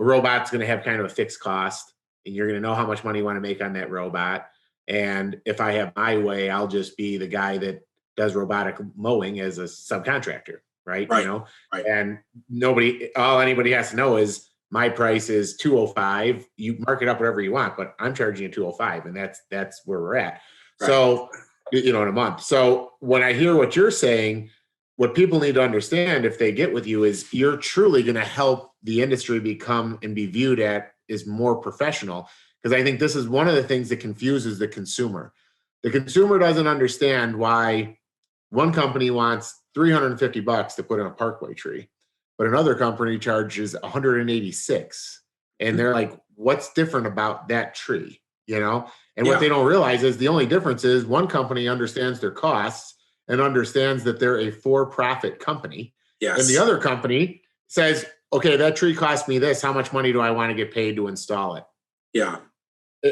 a robot's going to have kind of a fixed cost, and you're going to know how much money you want to make on that robot. And if I have my way, I'll just be the guy that does robotic mowing as a subcontractor, right? Right. Right. And all anybody has to know is my price is $205. You mark it up whatever you want, but I'm charging you $205, and that's where we're at. Right. So, in a month. So when I hear what you're saying, what people need to understand if they get with you is you're truly going to help the industry become and be viewed as more professional. Because I think this is one of the things that confuses the consumer. The consumer doesn't understand why one company wants $350 to put in a parkway tree, but another company charges $186. And they're like, what's different about that tree? And what they don't realize is the only difference is one company understands their costs and understands that they're a for-profit company. Yes. And the other company says, okay, that tree cost me this. How much money do I want to get paid to install it? Yeah.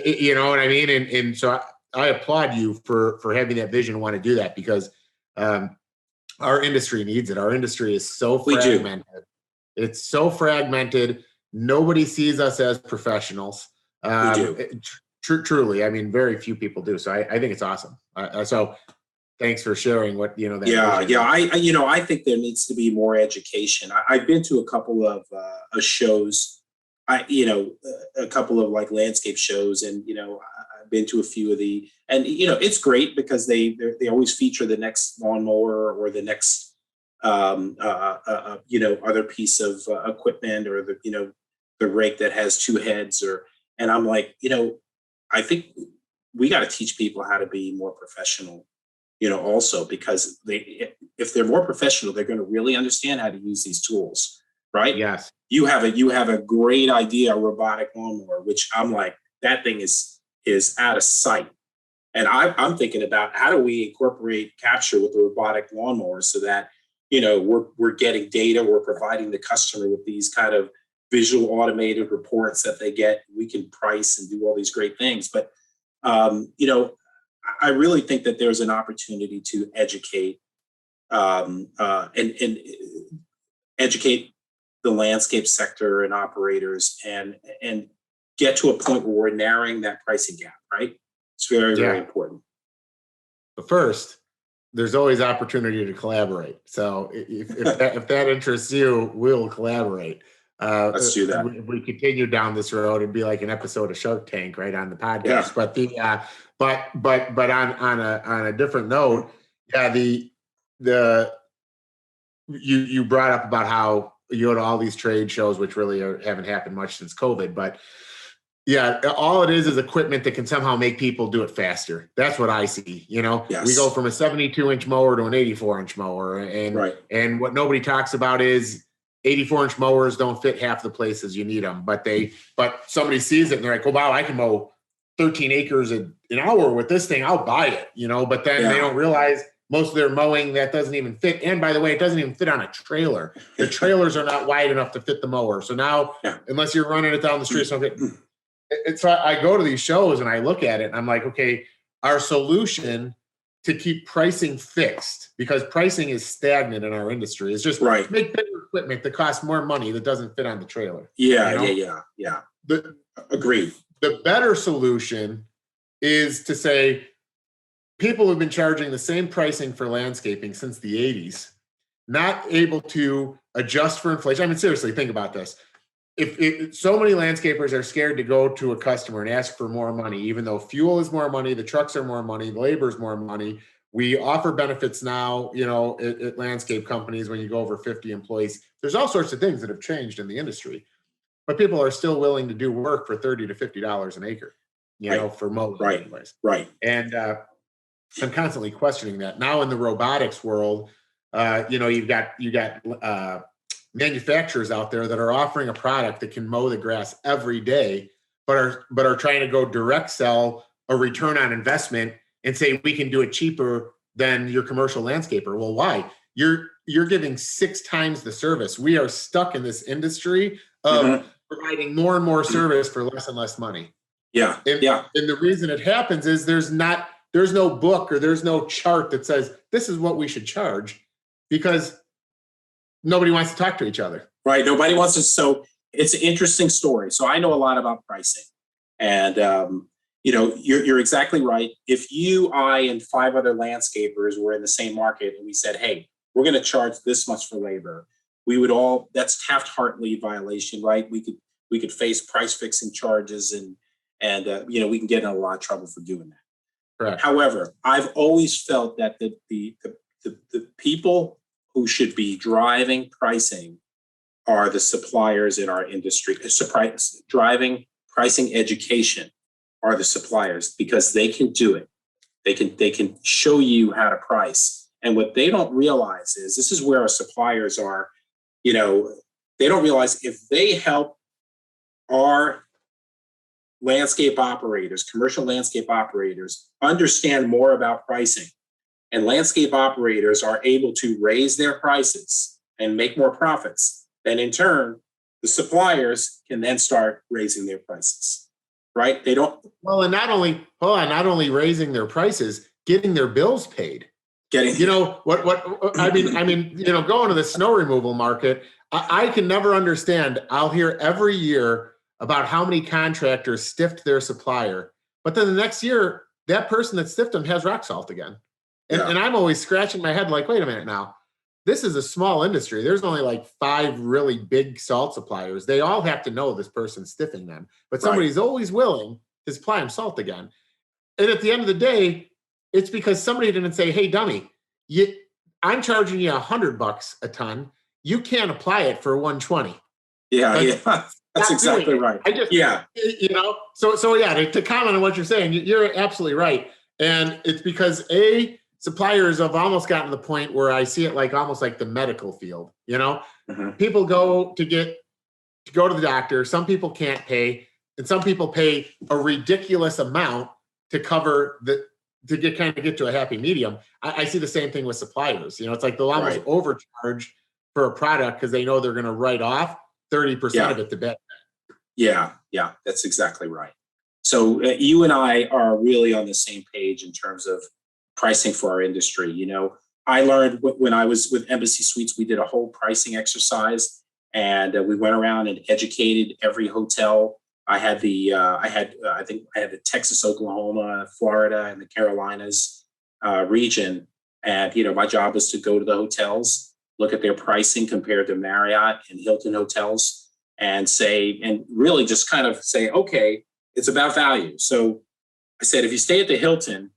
You know what I mean? And so I applaud you for having that vision and want to do that, because our industry needs it. Our industry is so We do. fragmented. It's so fragmented. Nobody sees us as professionals. We do. Truly, I mean, very few people do. So I think it's awesome. So thanks for sharing what, you know, that Yeah, vision. yeah. I think there needs to be more education. I've been to a couple of shows. A couple of like landscape shows, and I've been to a few of and it's great because they always feature the next lawnmower or the next other piece of equipment, or the rake that has two heads, and I'm like, I think we got to teach people how to be more professional, also, because if they're more professional, they're going to really understand how to use these tools, right? Yes. You have a great idea, a robotic lawnmower, which I'm like, that thing is out of sight. And I'm thinking about, how do we incorporate Cappsure with the robotic lawnmower so that we're getting data, we're providing the customer with these kind of visual automated reports that they get. We can price and do all these great things, but I really think that there's an opportunity to educate and educate the landscape sector and operators, and get to a point where we're narrowing that pricing gap, right? It's very, very important. But first, there's always opportunity to collaborate. So if that interests you, we'll collaborate. Let's do that. If we continue down this road, it'd be like an episode of Shark Tank, right, on the podcast. Yeah. But on a different note, you brought up about how you go to all these trade shows, which really haven't happened much since COVID, but yeah, all it is equipment that can somehow make people do it faster. That's what I see. Yes. We go from a 72-inch mower to an 84-inch mower, and what nobody talks about is 84-inch mowers don't fit half the places you need them, but somebody sees it and they're like, oh wow, I can mow 13 acres an hour with this thing. I'll buy it. But then they don't realize most of their mowing that doesn't even fit. And by the way, it doesn't even fit on a trailer. The trailers are not wide enough to fit the mower. So now, unless you're running it down the street, so I go to these shows and I look at it and I'm like, okay, our solution to keep pricing fixed, because pricing is stagnant in our industry, is just make better equipment that costs more money that doesn't fit on the trailer. Yeah. Agreed. The better solution is to say, people have been charging the same pricing for landscaping since the 80s, not able to adjust for inflation. I mean, seriously, think about this. If so many landscapers are scared to go to a customer and ask for more money, even though fuel is more money, the trucks are more money, labor is more money. We offer benefits now, at landscape companies when you go over 50 employees. There's all sorts of things that have changed in the industry, but people are still willing to do work for $30 to $50 an acre, for most. Right. And I'm constantly questioning that. Now in the robotics world, you got manufacturers out there that are offering a product that can mow the grass every day, but are trying to go direct sell a return on investment and say we can do it cheaper than your commercial landscaper. Well, why? You're giving 6 times the service. We are stuck in this industry of providing more and more service for less and less money. Yeah. And the reason it happens is there's no book or there's no chart that says this is what we should charge, because nobody wants to talk to each other. Right. Nobody wants to. So it's an interesting story. So I know a lot about pricing, and you're exactly right. If you, I, and 5 other landscapers were in the same market and we said, hey, we're going to charge this much for labor, we would all, that's Taft-Hartley violation, right? We could face price fixing charges, and we can get in a lot of trouble for doing that. Correct. However, I've always felt that the people who should be driving pricing are the suppliers in our industry. Driving pricing education are the suppliers, because they can do it. They can show you how to price. And what they don't realize is, this is where our suppliers are, they don't realize if they help our landscape operators, commercial landscape operators, understand more about pricing, and landscape operators are able to raise their prices and make more profits, then in turn, the suppliers can then start raising their prices, right? They don't. Well, and not only raising their prices, getting their bills paid. Getting, what I mean, going to the snow removal market, I can never understand. I'll hear every year about how many contractors stiffed their supplier, but then the next year, that person that stiffed them has rock salt again. And I'm always scratching my head like, wait a minute now. This is a small industry. There's only like 5 really big salt suppliers. They all have to know this person's stiffing them, but somebody's always willing to supply them salt again. And at the end of the day, it's because somebody didn't say, hey, dummy, I'm charging you $100 a ton. You can't apply it for 120. Yeah. That's exactly right. To comment on what you're saying, you're absolutely right. And it's because suppliers have almost gotten to the point where I see it like almost like the medical field. People go to the doctor. Some people can't pay, and some people pay a ridiculous amount to cover to get to a happy medium. I see the same thing with suppliers. It's like they'll almost overcharge for a product because they know they're going to write off 30% of it to bet. Yeah, that's exactly right. So you and I are really on the same page in terms of pricing for our industry. I learned when I was with Embassy Suites, we did a whole pricing exercise, and we went around and educated every hotel. I had the Texas, Oklahoma, Florida, and the Carolinas region, and my job was to go to the hotels, look at their pricing compared to Marriott and Hilton hotels, and really just kind of say, okay, it's about value. So I said, if you stay at the Hilton,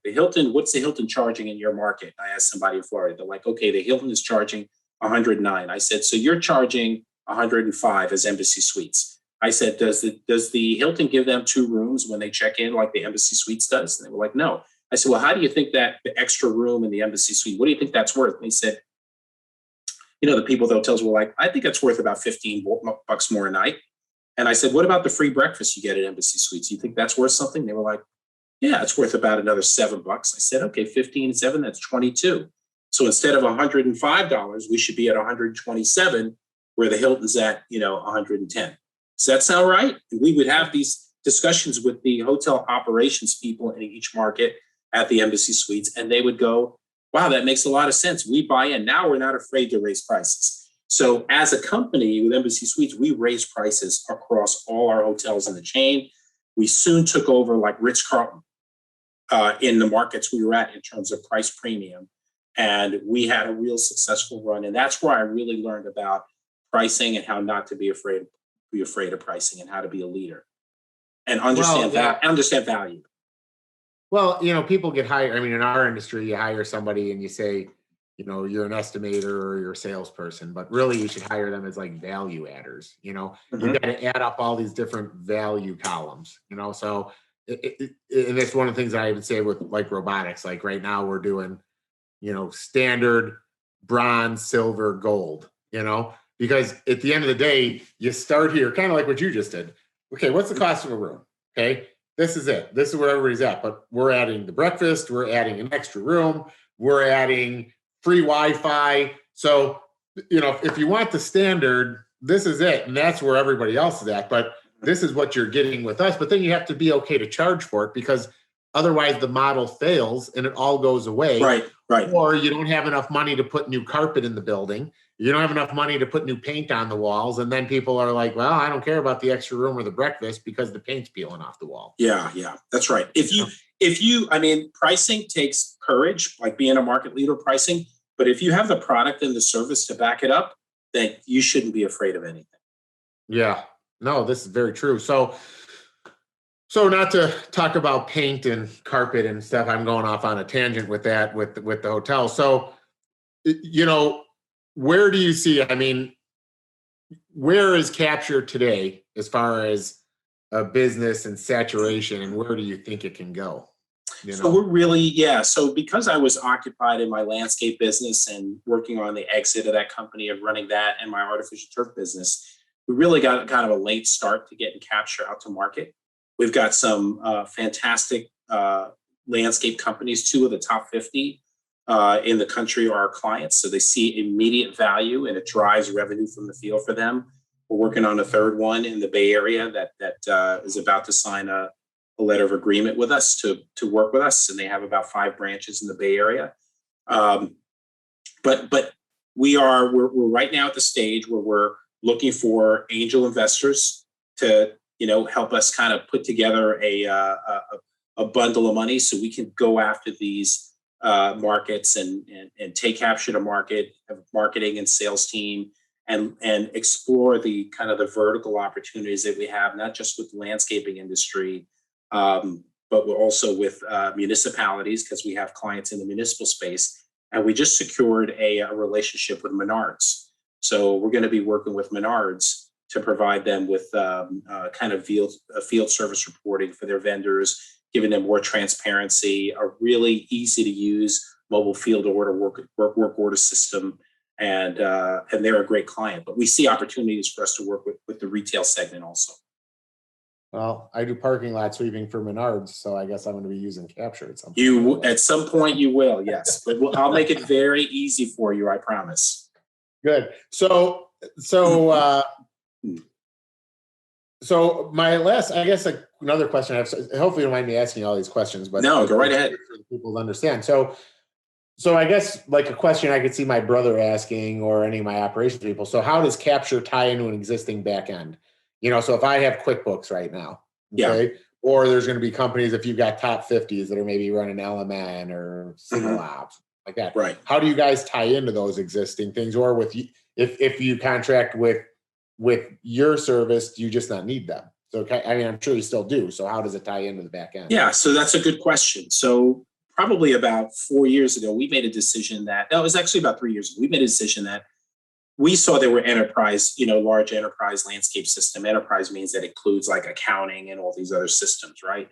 what's the Hilton charging in your market? I asked somebody in Florida. They're like, okay, the Hilton is charging $109. I said, so you're charging $105 as Embassy Suites. I said, does the Hilton give them 2 rooms when they check in like the Embassy Suites does? And they were like, no. I said, well, how do you think that the extra room in the Embassy Suite, what do you think that's worth? And they said, the people at the hotels were like, I think it's worth about $15 more a night. And I said, what about the free breakfast you get at Embassy Suites? You think that's worth something? They were like, yeah, it's worth about another $7. I said, okay, 15 and 7, that's 22. So instead of $105, we should be at 127, where the Hilton's at, 110. Does that sound right? And we would have these discussions with the hotel operations people in each market at the Embassy Suites, and they would go, wow, that makes a lot of sense. We buy in. Now we're not afraid to raise prices. So as a company with Embassy Suites, we raise prices across all our hotels in the chain. We soon took over like Ritz-Carlton in the markets we were at in terms of price premium. And we had a real successful run. And that's where I really learned about pricing and how not to be afraid of pricing and how to be a leader and understand value. Well, people get hired. I mean, in our industry, you hire somebody and you say, you're an estimator or you're a salesperson, but really you should hire them as like value adders. You've got to add up all these different value columns, so and that's one of the things I would say with like robotics. Like right now we're doing, standard, bronze, silver, gold, because at the end of the day, you start here kind of like what you just did. Okay, what's the cost of a room? Okay, this is it. This is where everybody's at, but we're adding the breakfast, we're adding an extra room, we're adding free Wi-Fi. So, if you want the standard, this is it. And that's where everybody else is at. But this is what you're getting with us. But then you have to be okay to charge for it, because otherwise the model fails and it all goes away. Right. Or you don't have enough money to put new carpet in the building. You don't have enough money to put new paint on the walls. And then people are like, well, I don't care about the extra room or the breakfast because the paint's peeling off the wall. Yeah, that's right. Pricing takes courage, like being a market leader pricing. But if you have the product and the service to back it up, then you shouldn't be afraid of anything. Yeah, no, this is very true. So not to talk about paint and carpet and stuff, I'm going off on a tangent with that, with the hotel. So, where do you see, where is Cappsure today as far as a business and saturation, and where do you think it can go? So we're really, so because I was occupied in my landscape business and working on the exit of that company and running that and my artificial turf business, we really got kind of a late start to getting Cappsure out to market. We've got some fantastic landscape companies. 2 of the top 50 in the country are our clients. So they see immediate value and it drives revenue from the field for them. We're working on a third one in the Bay Area that is about to sign a letter of agreement with us to work with us, and they have about 5 branches in the Bay Area. But we're right now at the stage where we're looking for angel investors to help us kind of put together a bundle of money so we can go after these markets and take Cappsure to market, have a marketing and sales team, and explore the kind of the vertical opportunities that we have, not just with the landscaping industry, but we're also with municipalities, because we have clients in the municipal space. And we just secured a relationship with Menards. So we're going to be working with Menards to provide them with kind of field service reporting for their vendors, giving them more transparency, a really easy to use mobile field order work order system. And they're a great client. But we see opportunities for us to work with the retail segment also. Well, I do parking lot sweeping for Menards, so I guess I'm going to be using Cappsure at some point. At some point you will, yes. But I'll make it very easy for you, I promise. Good. So my last, I guess, another question I have. Hopefully, you don't mind me asking all these questions, but no, go right ahead. For people to understand. So I guess like a question I could see my brother asking, or any of my operations people. So how does Cappsure tie into an existing back end? So if I have QuickBooks right now, okay, yeah. Or there's going to be companies, if you've got top 50s that are maybe running LMN or single ops, like that. Right. How do you guys tie into those existing things? Or if you contract with your service, do you just not need them? So, I mean, I'm sure you still do. So how does it tie into the back end? Yeah, so that's a good question. So probably about 4 years ago, we made a decision it was actually about 3 years ago, we made a decision that we saw there were enterprise, large enterprise landscape system. Enterprise means that includes like accounting and all these other systems, right?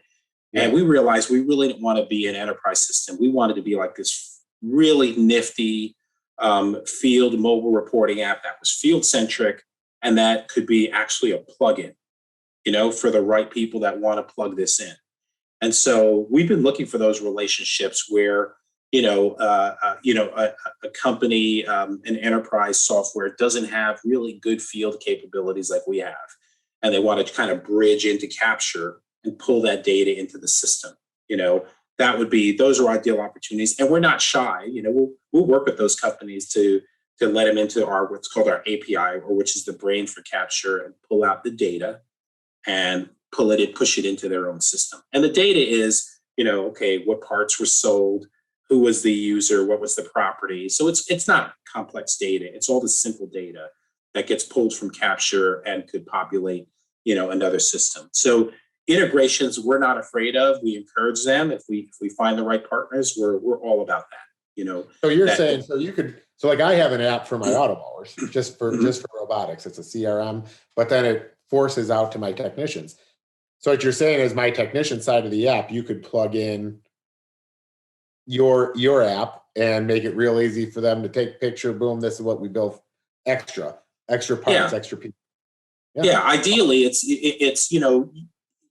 Yeah. And we realized we really didn't want to be an enterprise system. We wanted to be like this really nifty field mobile reporting app that was field centric, and that could be actually a plugin, for the right people that want to plug this in. And so we've been looking for those relationships where a company, an enterprise software doesn't have really good field capabilities like we have, and they want to kind of bridge into Cappsure and pull that data into the system. Those are ideal opportunities, and we're not shy. We'll work with those companies to let them into what's called our API, or which is the brain for Cappsure, and pull out the data and push it into their own system. And the data is, okay, what parts were sold, who was the user, what was the property. So it's not complex data. It's all the simple data that gets pulled from Cappsure and could populate, another system. So integrations we're not afraid of. We encourage them. If we find the right partners, we're all about that. So you're saying, so like I have an app for my auto mowers, just for robotics. It's a CRM, but then it forces out to my technicians. So what you're saying is, my technician side of the app, you could plug in your app and make it real easy for them to take a picture. Boom, this is what we built. Extra parts, extra people. Yeah, ideally it's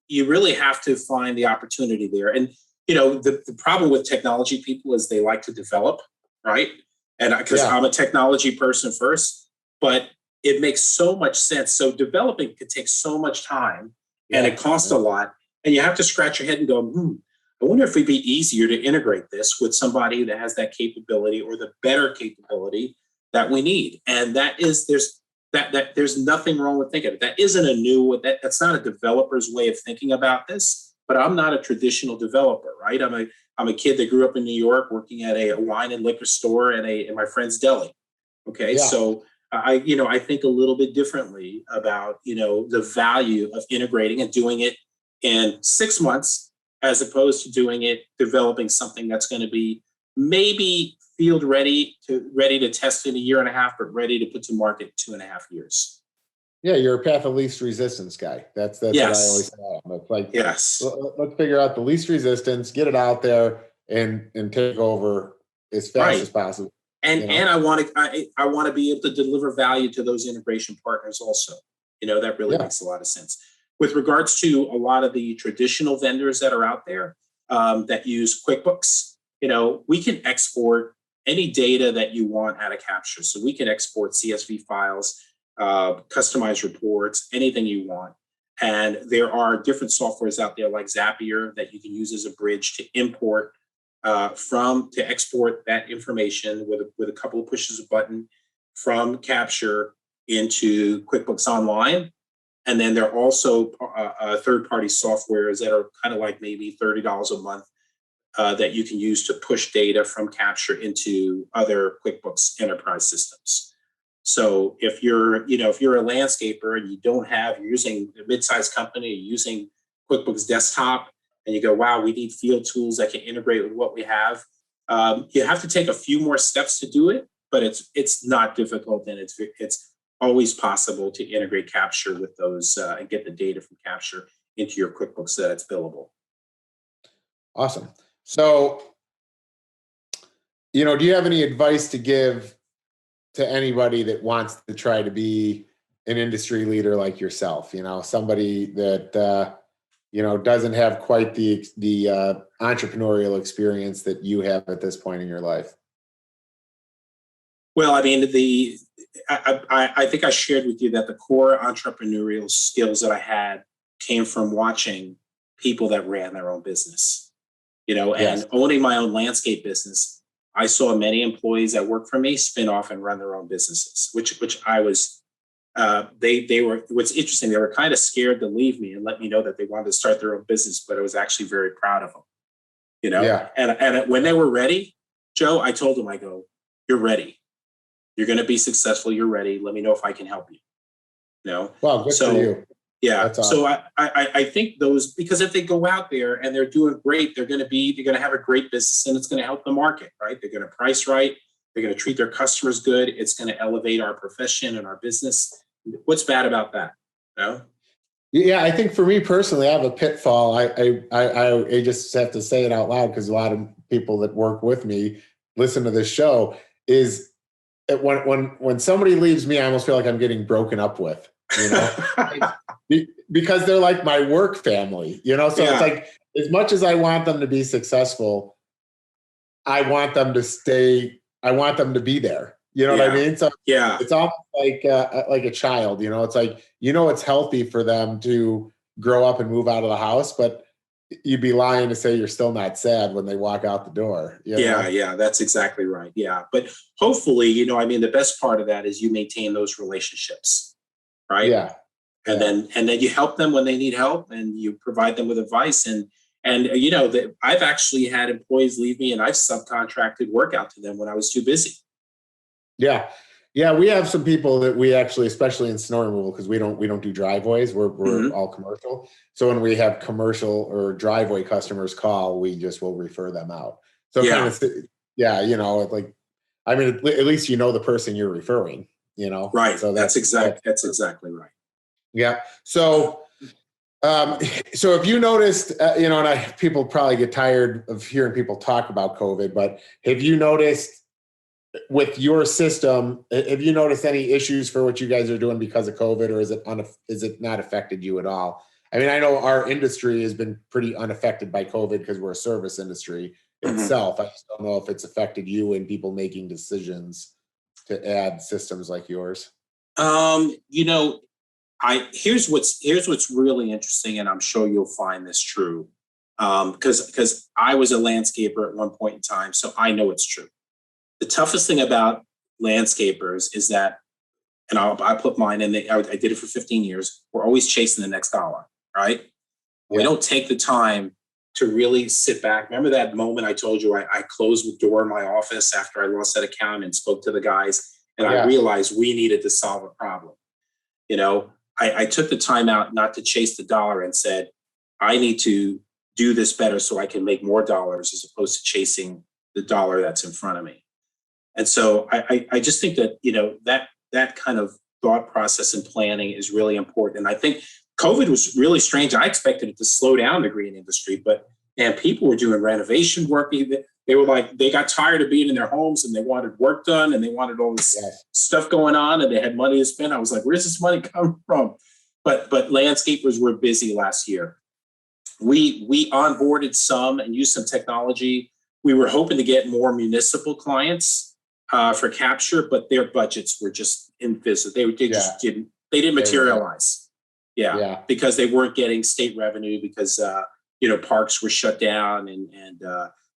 you really have to find the opportunity there. And the problem with technology people is they like to develop, right? And because I'm a technology person first, but it makes so much sense. So developing could take so much time, and it costs a lot, and you have to scratch your head and go, I wonder if it'd be easier to integrate this with somebody that has that capability, or the better capability that we need. And there's nothing wrong with thinking of it. That isn't that's not a developer's way of thinking about this. But I'm not a traditional developer, right? I'm a kid that grew up in New York, working at a wine and liquor store and in my friend's deli. Okay, so I think a little bit differently about the value of integrating and doing it in 6 months, as opposed to developing something that's going to be maybe field ready to test in 1.5 years, but ready to put to market in 2.5 years. Yeah, you're a path of least resistance guy. That's what I always say. It's like, let's figure out the least resistance, get it out there, and take over as fast as possible. And I want to be able to deliver value to those integration partners also. That really makes a lot of sense. With regards to a lot of the traditional vendors that are out there that use QuickBooks, we can export any data that you want out of Cappsure. So we can export CSV files. customized reports, anything you want. And there are different softwares out there like Zapier that you can use as a bridge to import to export that information with a couple of pushes of a button from Cappsure into QuickBooks Online. And then there are also third-party softwares that are kind of like maybe $30 a month that you can use to push data from Cappsure into other QuickBooks enterprise systems. So if you're a landscaper and you're using a mid-sized company, you're using QuickBooks Desktop, and you go, wow, we need field tools that can integrate with what we have. You have to take a few more steps to do it, but it's not difficult, and it's always possible to integrate Cappsure with those and get the data from Cappsure into your QuickBooks so that it's billable. Awesome. So, do you have any advice to give to anybody that wants to try to be an industry leader like yourself? Somebody that doesn't have quite the entrepreneurial experience that you have at this point in your life. Well, I mean, I think I shared with you that the core entrepreneurial skills that I had came from watching people that ran their own business. Yes. And owning my own landscape business, I saw many employees that work for me spin off and run their own businesses, which I was, they were, what's interesting, they were kind of scared to leave me and let me know that they wanted to start their own business, but I was actually very proud of them, Yeah. And when they were ready, Joe, I told them, I go, you're ready. You're going to be successful. You're ready. Let me know if I can help you. Well, good for you. Yeah. That's awesome. So I think those, because if they go out there and they're doing great, they're going to have a great business, and it's going to help the market, right? They're going to price right. They're going to treat their customers good. It's going to elevate our profession and our business. What's bad about that? Yeah, I think for me personally, I have a pitfall. I just have to say it out loud because a lot of people that work with me listen to this show. Is when somebody leaves me, I almost feel like I'm getting broken up with, because they're like my work family, So It's like, as much as I want them to be successful, I want them to stay. I want them to be there. You know what I mean? So it's almost like a child. It's like, it's healthy for them to grow up and move out of the house, but you'd be lying to say you're still not sad when they walk out the door. Yeah, that's exactly right. Yeah. But hopefully, the best part of that is you maintain those relationships, right? Yeah. And then you help them when they need help, and you provide them with advice. And I've actually had employees leave me, and I've subcontracted work out to them when I was too busy. Yeah. Yeah, we have some people that we actually, especially in snow removal, because we don't do driveways. We're all commercial. So when we have commercial or driveway customers call, we just will refer them out. So like, at least at person you're referring. Right. So that's exactly right. Yeah. So if you noticed, people probably get tired of hearing people talk about COVID, but have you noticed with your system, have you noticed any issues for what you guys are doing because of COVID, or is it not affected you at all? I mean, I know our industry has been pretty unaffected by COVID because we're a service industry itself. I just don't know if it's affected you and people making decisions to add systems like yours. Here's what's really interesting, and I'm sure you'll find this true, because I was a landscaper at one point in time, so I know it's true. The toughest thing about landscapers is that, and I put mine in, I did it for 15 years. We're always chasing the next dollar, right? Yeah. We don't take the time to really sit back. Remember that moment I told you I closed the door in my office after I lost that account and spoke to the guys, and I realized we needed to solve a problem. I took the time out not to chase the dollar and said, I need to do this better so I can make more dollars, as opposed to chasing the dollar that's in front of me. And so I just think that, that kind of thought process and planning is really important. And I think COVID was really strange. I expected it to slow down the green industry, but people were doing renovation work. They were like, they got tired of being in their homes and they wanted work done and they wanted all this stuff going on and they had money to spend. I was like, where's this money coming from? But landscapers were busy last year. We onboarded some and used some technology. We were hoping to get more municipal clients. for Cappsure, but their budgets were just invisible. They just didn't materialize. Yeah. Because they weren't getting state revenue because parks were shut down and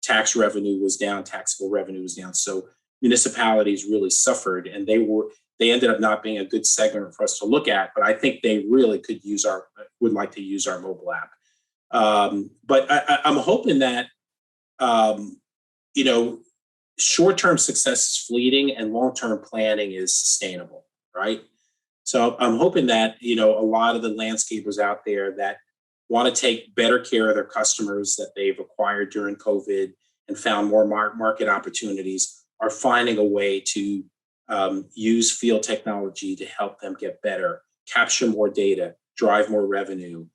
tax revenue was down, taxable revenue was down. So municipalities really suffered, and they ended up not being a good segment for us to look at. But I think they really would like to use our mobile app. But I'm hoping that short-term success is fleeting and long-term planning is sustainable, right? So I'm hoping that, a lot of the landscapers out there that want to take better care of their customers that they've acquired during COVID and found more market opportunities are finding a way to use field technology to help them get better, capture more data, drive more revenue,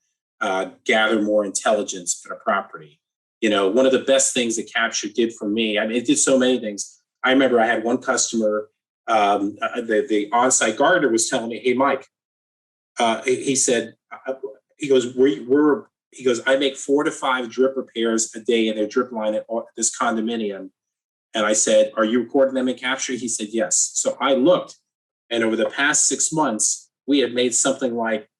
gather more intelligence for the property. One of the best things that Cappsure did for me, I mean, it did so many things. I remember I had one customer, the on-site gardener was telling me, "Hey, Mike," he said, he goes, "I make 4 to 5 drip repairs a day in their drip line at this condominium." And I said, "Are you recording them in Cappsure?" He said, "Yes." So I looked, and over the past 6 months, we had made something like,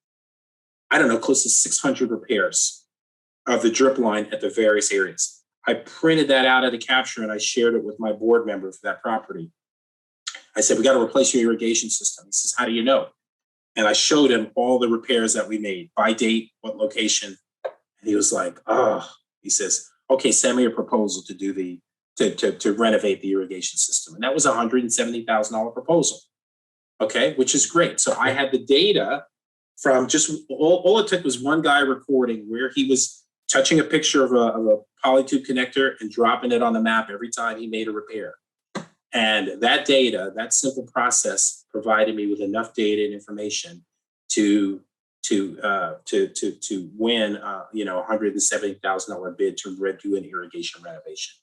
I don't know, close to 600 repairs of the drip line at the various areas. I printed that out of the Cappsure and I shared it with my board member for that property. I said, "We got to replace your irrigation system." He says, "How do you know?" And I showed him all the repairs that we made, by date, what location. And he was like, "Oh," he says, "Okay, send me a proposal to do to renovate the irrigation system." And that was a $170,000 proposal. Okay, which is great. So I had the data from just all it took was one guy recording where he was touching a picture of a polytube connector and dropping it on the map every time he made a repair. And that data, that simple process, provided me with enough data and information to win $170,000 bid to do an irrigation renovation.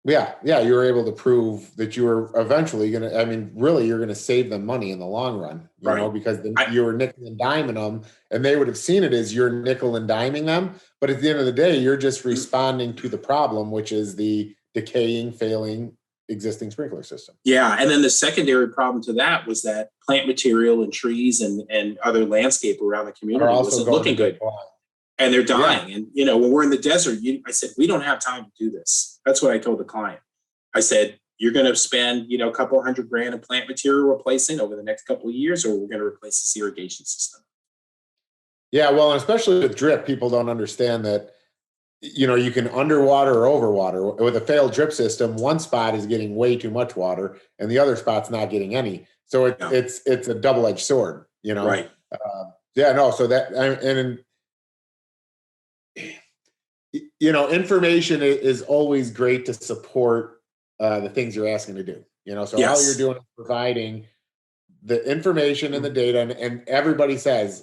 Yeah, you were able to prove that you were eventually going to, I mean, really, you're going to save them money in the long run, because you were nickel and diming them, and they would have seen it as you're nickel and diming them. But at the end of the day, you're just responding to the problem, which is the decaying, failing existing sprinkler system. Yeah, and then the secondary problem to that was that plant material and trees and other landscape around the community wasn't looking good. And they're dying. Yeah. And, when we're in the desert, I said, "We don't have time to do this." That's what I told the client. I said, "You're going to spend, a couple $100,000 in plant material replacing over the next couple of years, or we're going to replace this irrigation system." Yeah, well, and especially with drip, people don't understand that, you can underwater or overwater. With a failed drip system, one spot is getting way too much water and the other spot's not getting any. So it's a double-edged sword, Right. So that, information is always great to support the things you're asking to do. So Yes. all you're doing is providing the information and the data, and everybody says,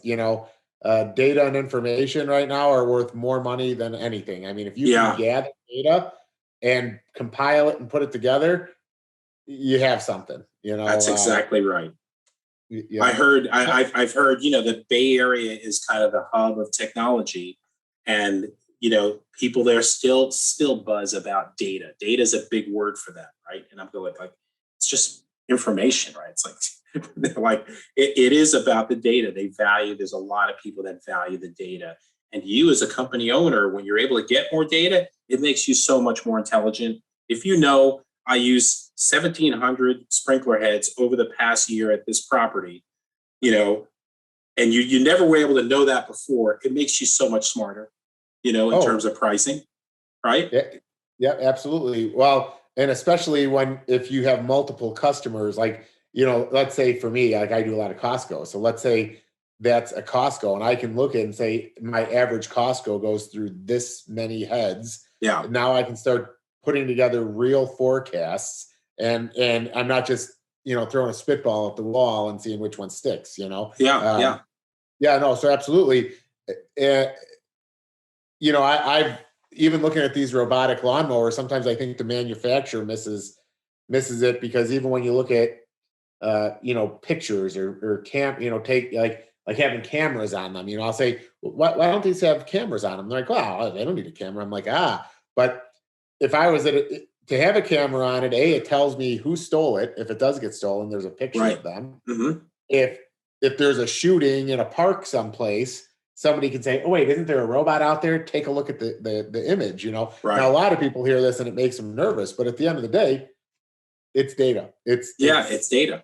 data and information right now are worth more money than anything. I mean, if you can gather data and compile it and put it together, you have something. That's exactly right. Yeah. I've heard, the Bay Area is kind of the hub of technology, and people there still buzz about data. Data is a big word for them, right? And I'm going like, it's just information, right? It's like it is about the data. There's a lot of people that value the data. And you as a company owner, when you're able to get more data, it makes you so much more intelligent. If I use 1,700 sprinkler heads over the past year at this property, and you never were able to know that before, it makes you so much smarter, in terms of pricing, right? Yeah, absolutely. Well, and especially if you have multiple customers, like, let's say for me, like I do a lot of Costco. So let's say that's a Costco, and I can look at and say my average Costco goes through this many heads. Yeah. Now I can start putting together real forecasts, and I'm not just throwing a spitball at the wall and seeing which one sticks. Yeah. No. So absolutely. I've even looking at these robotic lawnmowers, sometimes I think the manufacturer misses it, because even when you look at pictures or take like having cameras on them, I'll say, why don't these have cameras on them? They're like, "Well, they don't need a camera." I'm like, but if I was to have a camera on it, it tells me who stole it. If it does get stolen, there's a picture Right. of them. Mm-hmm. If there's a shooting in a park someplace, somebody can say, "Oh wait, isn't there a robot out there? Take a look at the image." Right. Now a lot of people hear this and it makes them nervous, but at the end of the day, it's data. It's data.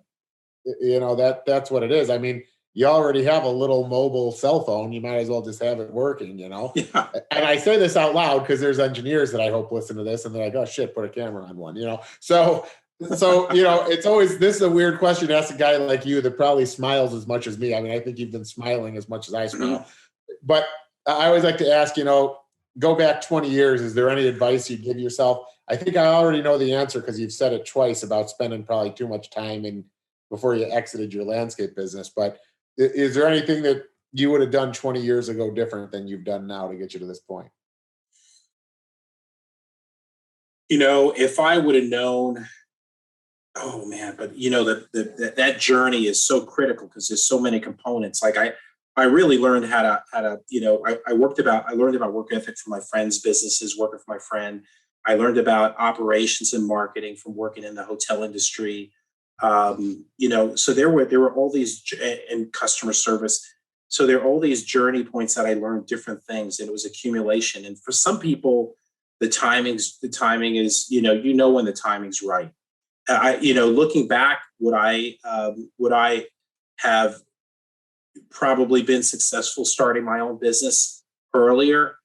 That's what it is. I mean, you already have a little mobile cell phone. You might as well just have it working. Yeah. And I say this out loud because there's engineers that I hope listen to this and they're like, "Oh shit, put a camera on one." So it's always, this is a weird question to ask a guy like you that probably smiles as much as me. I mean, I think you've been smiling as much as I smile. Mm-hmm. But I always like to ask, go back 20 years. Is there any advice you give yourself? I think I already know the answer because you've said it twice about spending probably too much time before you exited your landscape business. But is there anything that you would have done 20 years ago different than you've done now to get you to this point? If I would have known, oh man, but that journey is so critical because there's so many components. Like I really learned how to, I learned about work ethic from my friends' businesses, working for my friend. I learned about operations and marketing from working in the hotel industry. So there were all these, and customer service. So there are all these journey points that I learned different things, and it was accumulation. And for some people, the timing is, when the timing's right. Looking back, would I have probably been successful starting my own business earlier?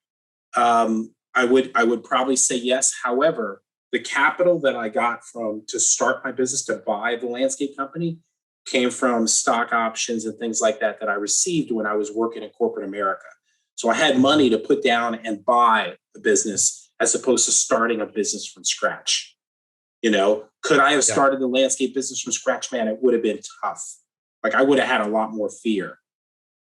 I would probably say yes. However, the capital that I got to start my business, to buy the landscape company, came from stock options and things like that I received when I was working in corporate America. So I had money to put down and buy the business as opposed to starting a business from scratch. Could I have started the landscape business from scratch? Man, it would have been tough. Like I would have had a lot more fear.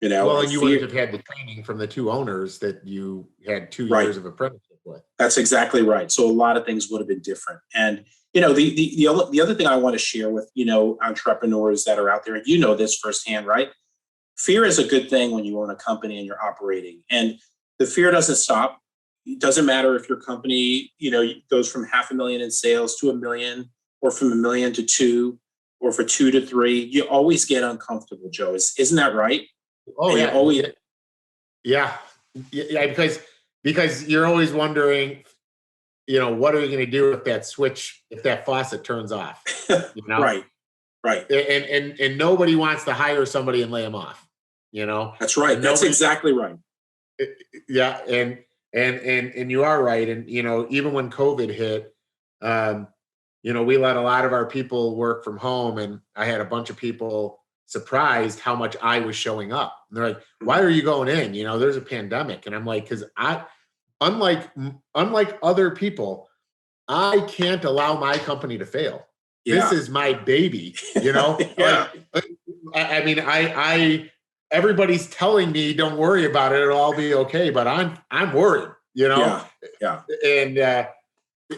Well, and you wouldn't have had the training from the two owners that you had 2 years of apprenticeship with. That's exactly right. So a lot of things would have been different. And the other thing I want to share with entrepreneurs that are out there, and this firsthand, right? Fear is a good thing when you own a company and you're operating, and the fear doesn't stop. It doesn't matter if your company goes from $500,000 in sales to $1 million, or from $1 million to $2 million, or for $2 to $3 million. You always get uncomfortable, Joe. Isn't that right? Oh, and yeah. Because you're always wondering, what are you going to do if that faucet turns off? Right. And nobody wants to hire somebody and lay them off. That's right. That's exactly right. Yeah, and you are right. And even when COVID hit, we let a lot of our people work from home, and I had a bunch of people surprised how much I was showing up. And they're like, "Why are you going in? There's a pandemic." And I'm like, because unlike other people, I can't allow my company to fail. Yeah. This is my baby, Yeah. Everybody's telling me, "Don't worry about it. It'll all be okay." But I'm worried, Yeah. And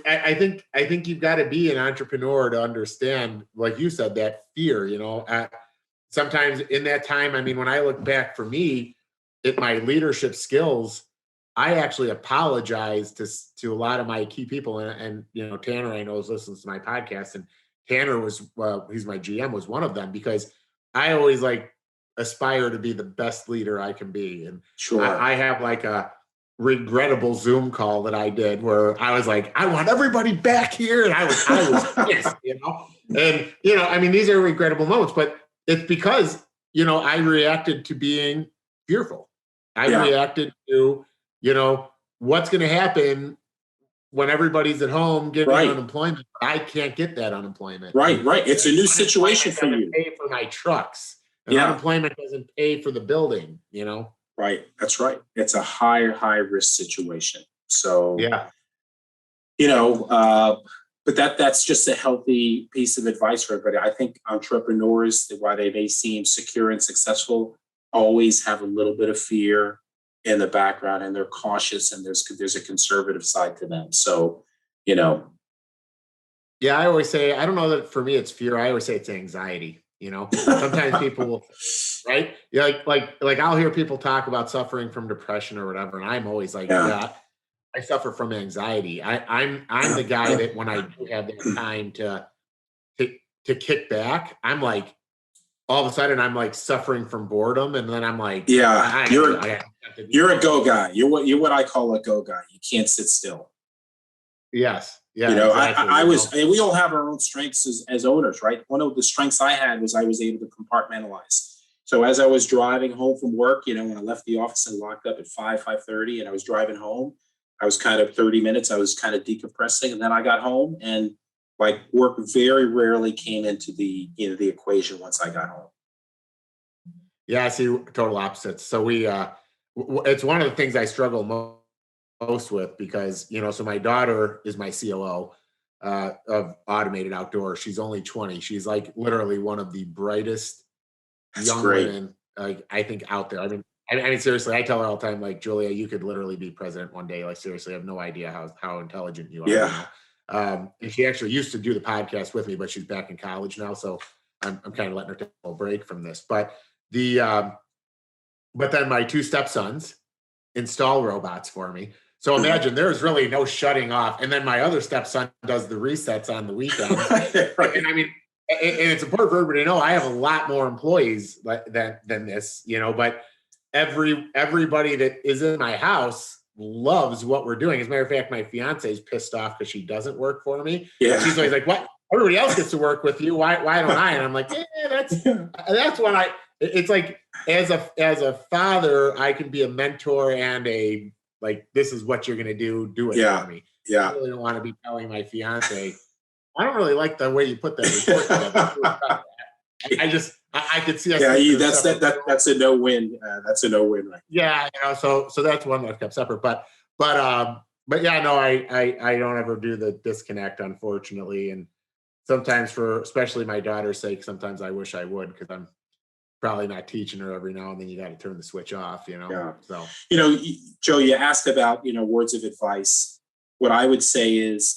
I think you've got to be an entrepreneur to understand, like you said, that fear, sometimes in that time, when I look back for me at my leadership skills, I actually apologized to a lot of my key people, and Tanner, I know, listens to my podcast, and Tanner he's my GM, was one of them, because I always aspire to be the best leader I can be. And sure, I have a regrettable Zoom call that I did where I was like, "I want everybody back here," and I was pissed, and these are regrettable moments, but it's because I reacted to being fearful. I reacted to what's going to happen when everybody's at home getting unemployment. I can't get that unemployment. Right. It's a new situation for you. Pay for my trucks. And unemployment doesn't pay for the building. Right. That's right. It's a high risk situation. So but that's just a healthy piece of advice for everybody. I think entrepreneurs, while they may seem secure and successful, always have a little bit of fear in the background, and they're cautious, and there's a conservative side to them. So, Yeah, I always say, I don't know that for me it's fear. I always say it's anxiety. Sometimes people will, right? Yeah, like I'll hear people talk about suffering from depression or whatever, and I'm always like, I suffer from anxiety. I'm the guy that when I do have that time to to kick back, I'm like all of a sudden I'm like suffering from boredom, and then I'm like, Yeah, I have to do you're a go something. guy. You're what I call a go guy. You can't sit still. Yes, You yeah, know, exactly. I was, and we all have our own strengths as owners, right? One of the strengths I had was I was able to compartmentalize. So as I was driving home from work, when I left the office and locked up at 5:30, and I was driving home, I was kind of 30 minutes, I was kind of decompressing. And then I got home, and like work very rarely came into the equation once I got home. Yeah, I see total opposites. So it's one of the things I struggle most with because, so my daughter is my COO of Automated Outdoor. She's only 20. She's like literally one of the brightest That's young great. women, like I think out there. I mean, seriously, I tell her all the time, like, Julia, you could literally be president one day. Like, seriously, I have no idea how intelligent you are, Yeah. And she actually used to do the podcast with me, but she's back in college now. So I'm kind of letting her take a break from this. The, um, but then my two stepsons install robots for me. So Mhm. imagine there's really no shutting off. And then my other stepson does the resets on the weekends. Right. And I mean, and it's important for everybody to know I have a lot more employees than this, but everybody that is in my house loves what we're doing. As a matter of fact, my fiance is pissed off because she doesn't work for me. Yeah. She's always like, "What? Everybody else gets to work with you. Why don't I?" And I'm like, "Yeah, that's when I." It's like as a father, I can be a mentor and a like. This is what you're gonna do. Do it for Yeah. me. I Yeah. really don't want to be telling my fiance. I don't really like the way you put that report together. I could see us Yeah, keeping it that's separate. that's a no win. That's a no win, right? Yeah, so that's one that I've kept separate. But but yeah, no, I don't ever do the disconnect, unfortunately. And sometimes for especially my daughter's sake, sometimes I wish I would because I'm probably not teaching her every now and then you got to turn the switch off. Yeah. So Joe, you asked about words of advice. What I would say is,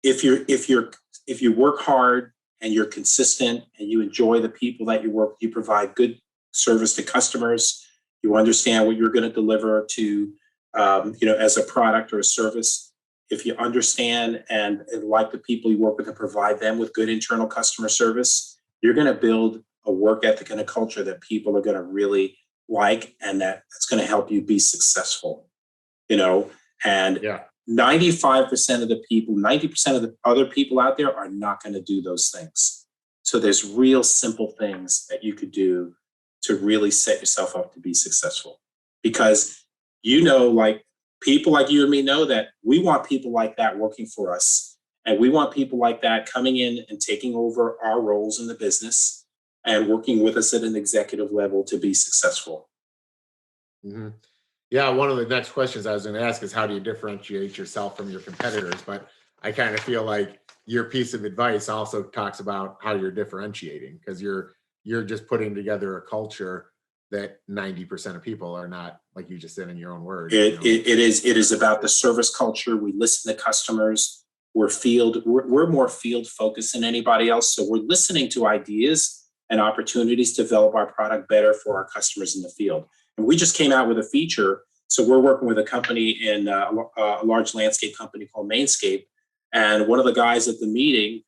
if you work hard and you're consistent and you enjoy the people that you work with, you provide good service to customers, you understand what you're going to deliver to, as a product or a service. If you understand and like the people you work with and provide them with good internal customer service, you're going to build a work ethic and a culture that people are going to really like, and that's going to help you be successful. you know, and yeah. 95% of the people, 90% of the other people out there are not going to do those things. So there's real simple things that you could do to really set yourself up to be successful. Because, like people like you and me know that we want people like that working for us. And we want people like that coming in and taking over our roles in the business and working with us at an executive level to be successful. hmm Yeah, one of the next questions I was going to ask is how do you differentiate yourself from your competitors? But I kind of feel like your piece of advice also talks about how you're differentiating because you're just putting together a culture that 90% of people are not, like you just said in your own words, It is about the service culture. We listen to customers. We're more field focused than anybody else. So we're listening to ideas and opportunities to develop our product better for our customers in the field. And we just came out with a feature. So we're working with a company in a large landscape company called Mainscape. And one of the guys at the meeting,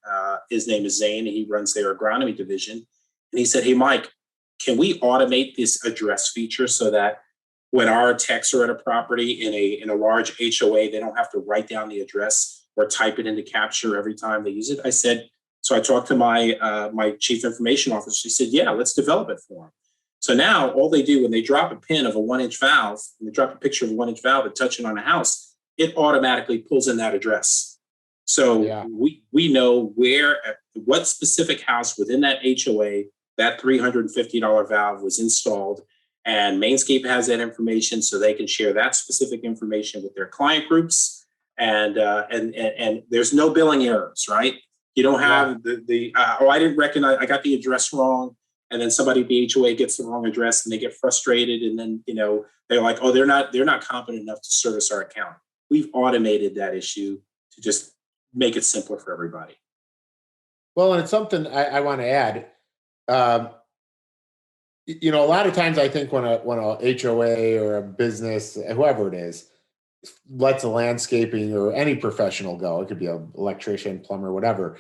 his name is Zane, and he runs their agronomy division. And he said, "Hey, Mike, can we automate this address feature so that when our techs are at a property in a large HOA, they don't have to write down the address or type it into Cappsure every time they use it?" I said, so I talked to my chief information officer. She said, "Yeah, let's develop it for them." So now all they do when they drop a pin of a 1 inch valve, and they drop a picture of a 1 inch valve and touch it on a house, it automatically pulls in that address. So yeah, we know what specific house within that HOA that $350 valve was installed, and Mainscape has that information, so they can share that specific information with their client groups, and there's no billing errors, right? You don't yeah. have I didn't recognize, I got the address wrong, and then somebody at the HOA gets the wrong address and they get frustrated, and then they're like, oh, they're not competent enough to service our account. We've automated that issue to just make it simpler for everybody. Well, and it's something I want to add. Um, A lot of times I think when a HOA or a business, whoever it is, lets a landscaping or any professional go, it could be an electrician, plumber, whatever.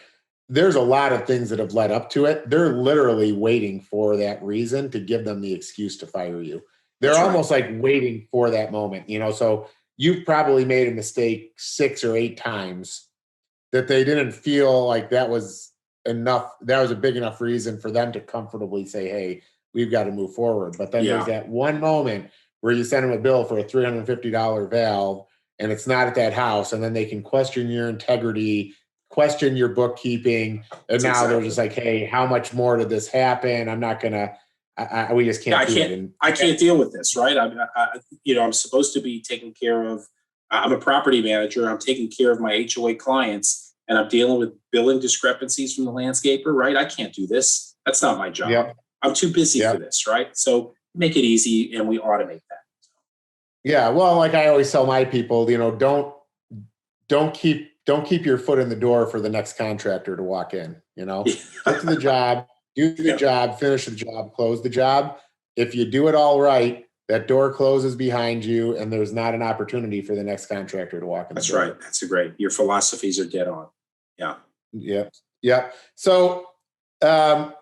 There's a lot of things that have led up to it. They're literally waiting for that reason to give them the excuse to fire you. They're That's right. almost like waiting for that moment, So you've probably made a mistake 6 or 8 times that they didn't feel like that was enough. That was a big enough reason for them to comfortably say, hey, we've got to move forward. But then there's Yeah, that one moment where you send them a bill for a $350 valve and it's not at that house. And then they can question your integrity, question your bookkeeping. And that's now they're just exactly. like, hey, how much more did this happen? I'm not going to, we just Yeah, can't do it. And I can't deal with this, right? I'm supposed to be taking care of. I'm a property manager. I'm taking care of my HOA clients, and I'm dealing with billing discrepancies from the landscaper, right? I can't do this. That's not my job. yep, I'm too busy for yep. this, right? So make it easy, and we automate that. Yeah. Well, like I always tell my people, don't keep your foot in the door for the next contractor to walk in. Get to the job, do the Yeah, job, finish the job, close the job. If you do it all right, that door closes behind you and there's not an opportunity for the next contractor to walk in the that's door. right. That's a great. Your philosophies are dead on. Yeah. Yep, yep. So um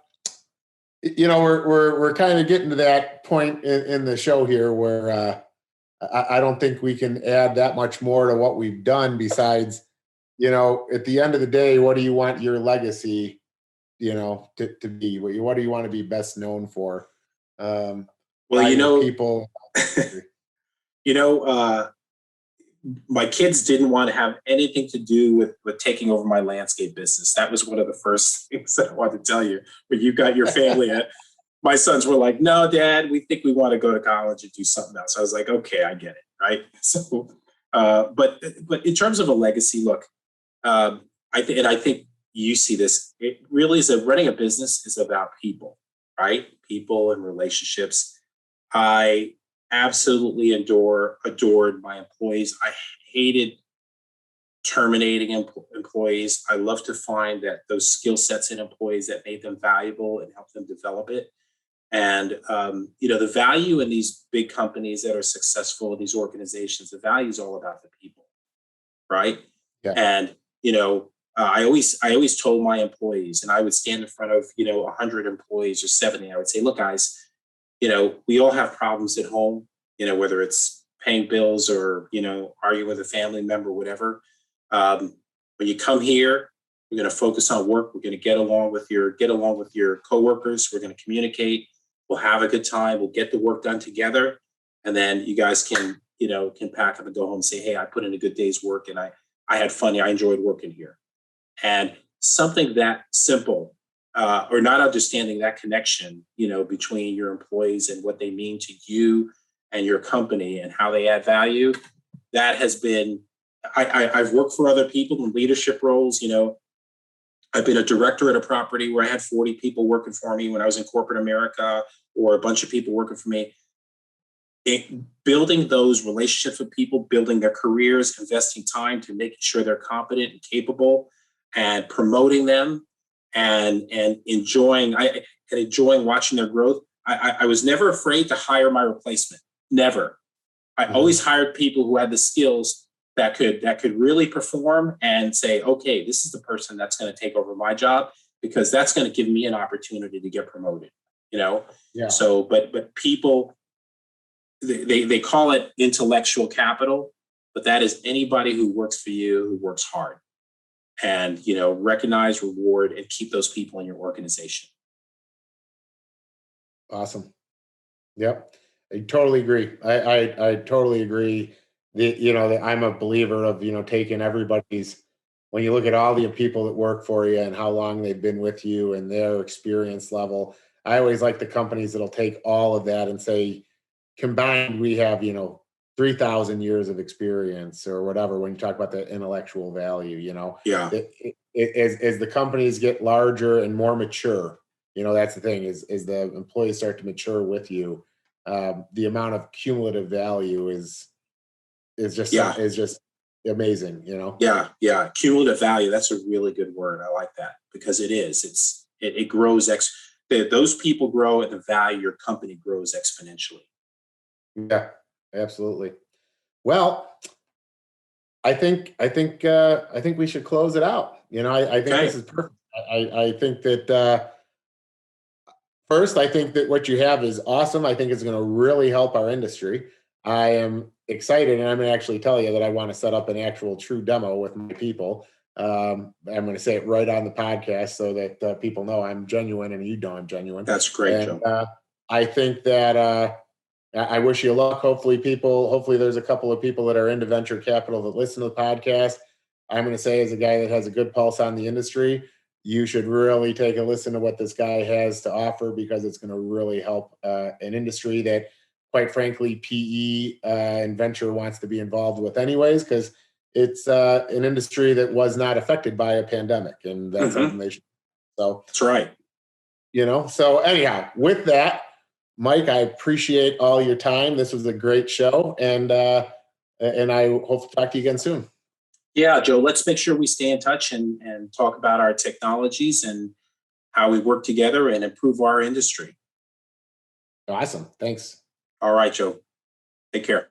we're kind of getting to that point in the show here where I don't think we can add that much more to what we've done besides, at the end of the day, what do you want your legacy, to be? What do you want to be best known for? Well, By your people. you know, my kids didn't want to have anything to do with taking over my landscape business. That was one of the first things that I wanted to tell you. When you got your family at, my sons were like, "No, Dad, we think we want to go to college and do something else." I was like, "Okay, I get it, right?" So, but in terms of a legacy, look, I think you see this. It really is that running a business is about people, right? People and relationships. I absolutely adored my employees. I hated terminating employees. I love to find that those skill sets in employees that made them valuable and help them develop it. And the value in these big companies that are successful in these organizations, the value is all about the people, right? Yeah. And I always told my employees, and I would stand in front of 100 employees or 70. I would say, "Look, guys, we all have problems at home, whether it's paying bills or, arguing with a family member, whatever. When you come here, we're going to focus on work. We're going to get along with your coworkers. We're going to communicate. We'll have a good time. We'll get the work done together. And then you guys can pack up and go home and say, hey, I put in a good day's work and I had fun. I enjoyed working here." And something that simple, or not understanding that connection, between your employees and what they mean to you and your company and how they add value. That has been, I've worked for other people in leadership roles. I've been a director at a property where I had 40 people working for me when I was in corporate America, or a bunch of people working for me. Building those relationships with people, building their careers, investing time to making sure they're competent and capable, and promoting them, and enjoying watching their growth. I was never afraid to hire my replacement. Never. I Mhm. always hired people who had the skills that could really perform and say, okay, this is the person that's going to take over my job, because that's going to give me an opportunity to get promoted. You know. Yeah. So, but people, they call it intellectual capital, but that is anybody who works for you, who works hard, and recognize, reward, and keep those people in your organization. Awesome. Yep. I totally agree. I totally agree. That I'm a believer of, taking everybody's, when you look at all the people that work for you and how long they've been with you and their experience level, I always like the companies that'll take all of that and say, combined, we have, 3,000 years of experience or whatever, when you talk about the intellectual value, Yeah, as the companies get larger and more mature, that's the thing, is the employees start to mature with you. The amount of cumulative value yeah, is just amazing, yeah. Cumulative value. That's a really good word. I like that, because it is. It grows. those people grow and the value of your company grows exponentially. Yeah, absolutely. Well, I think we should close it out. I think this Okay. is perfect. I think that first, I think that what you have is awesome. I think it's going to really help our industry. I am excited, and I'm going to actually tell you that I want to set up an actual true demo with my people. I'm going to say it right on the podcast so that people know I'm genuine and you know I'm genuine. That's great, And Joe. I think that I wish you luck. Hopefully there's a couple of people that are into venture capital that listen to the podcast. I'm going to say, as a guy that has a good pulse on the industry, you should really take a listen to what this guy has to offer, because it's going to really help an industry that, quite frankly, PE and venture wants to be involved with anyways, because it's an industry that was not affected by a pandemic, and that's something they should. So That's right. So anyhow, with that, Mike, I appreciate all your time. This was a great show, and I hope to talk to you again soon. Yeah, Joe, let's make sure we stay in touch and talk about our technologies and how we work together and improve our industry. Awesome. Thanks. All right, Joe. Take care.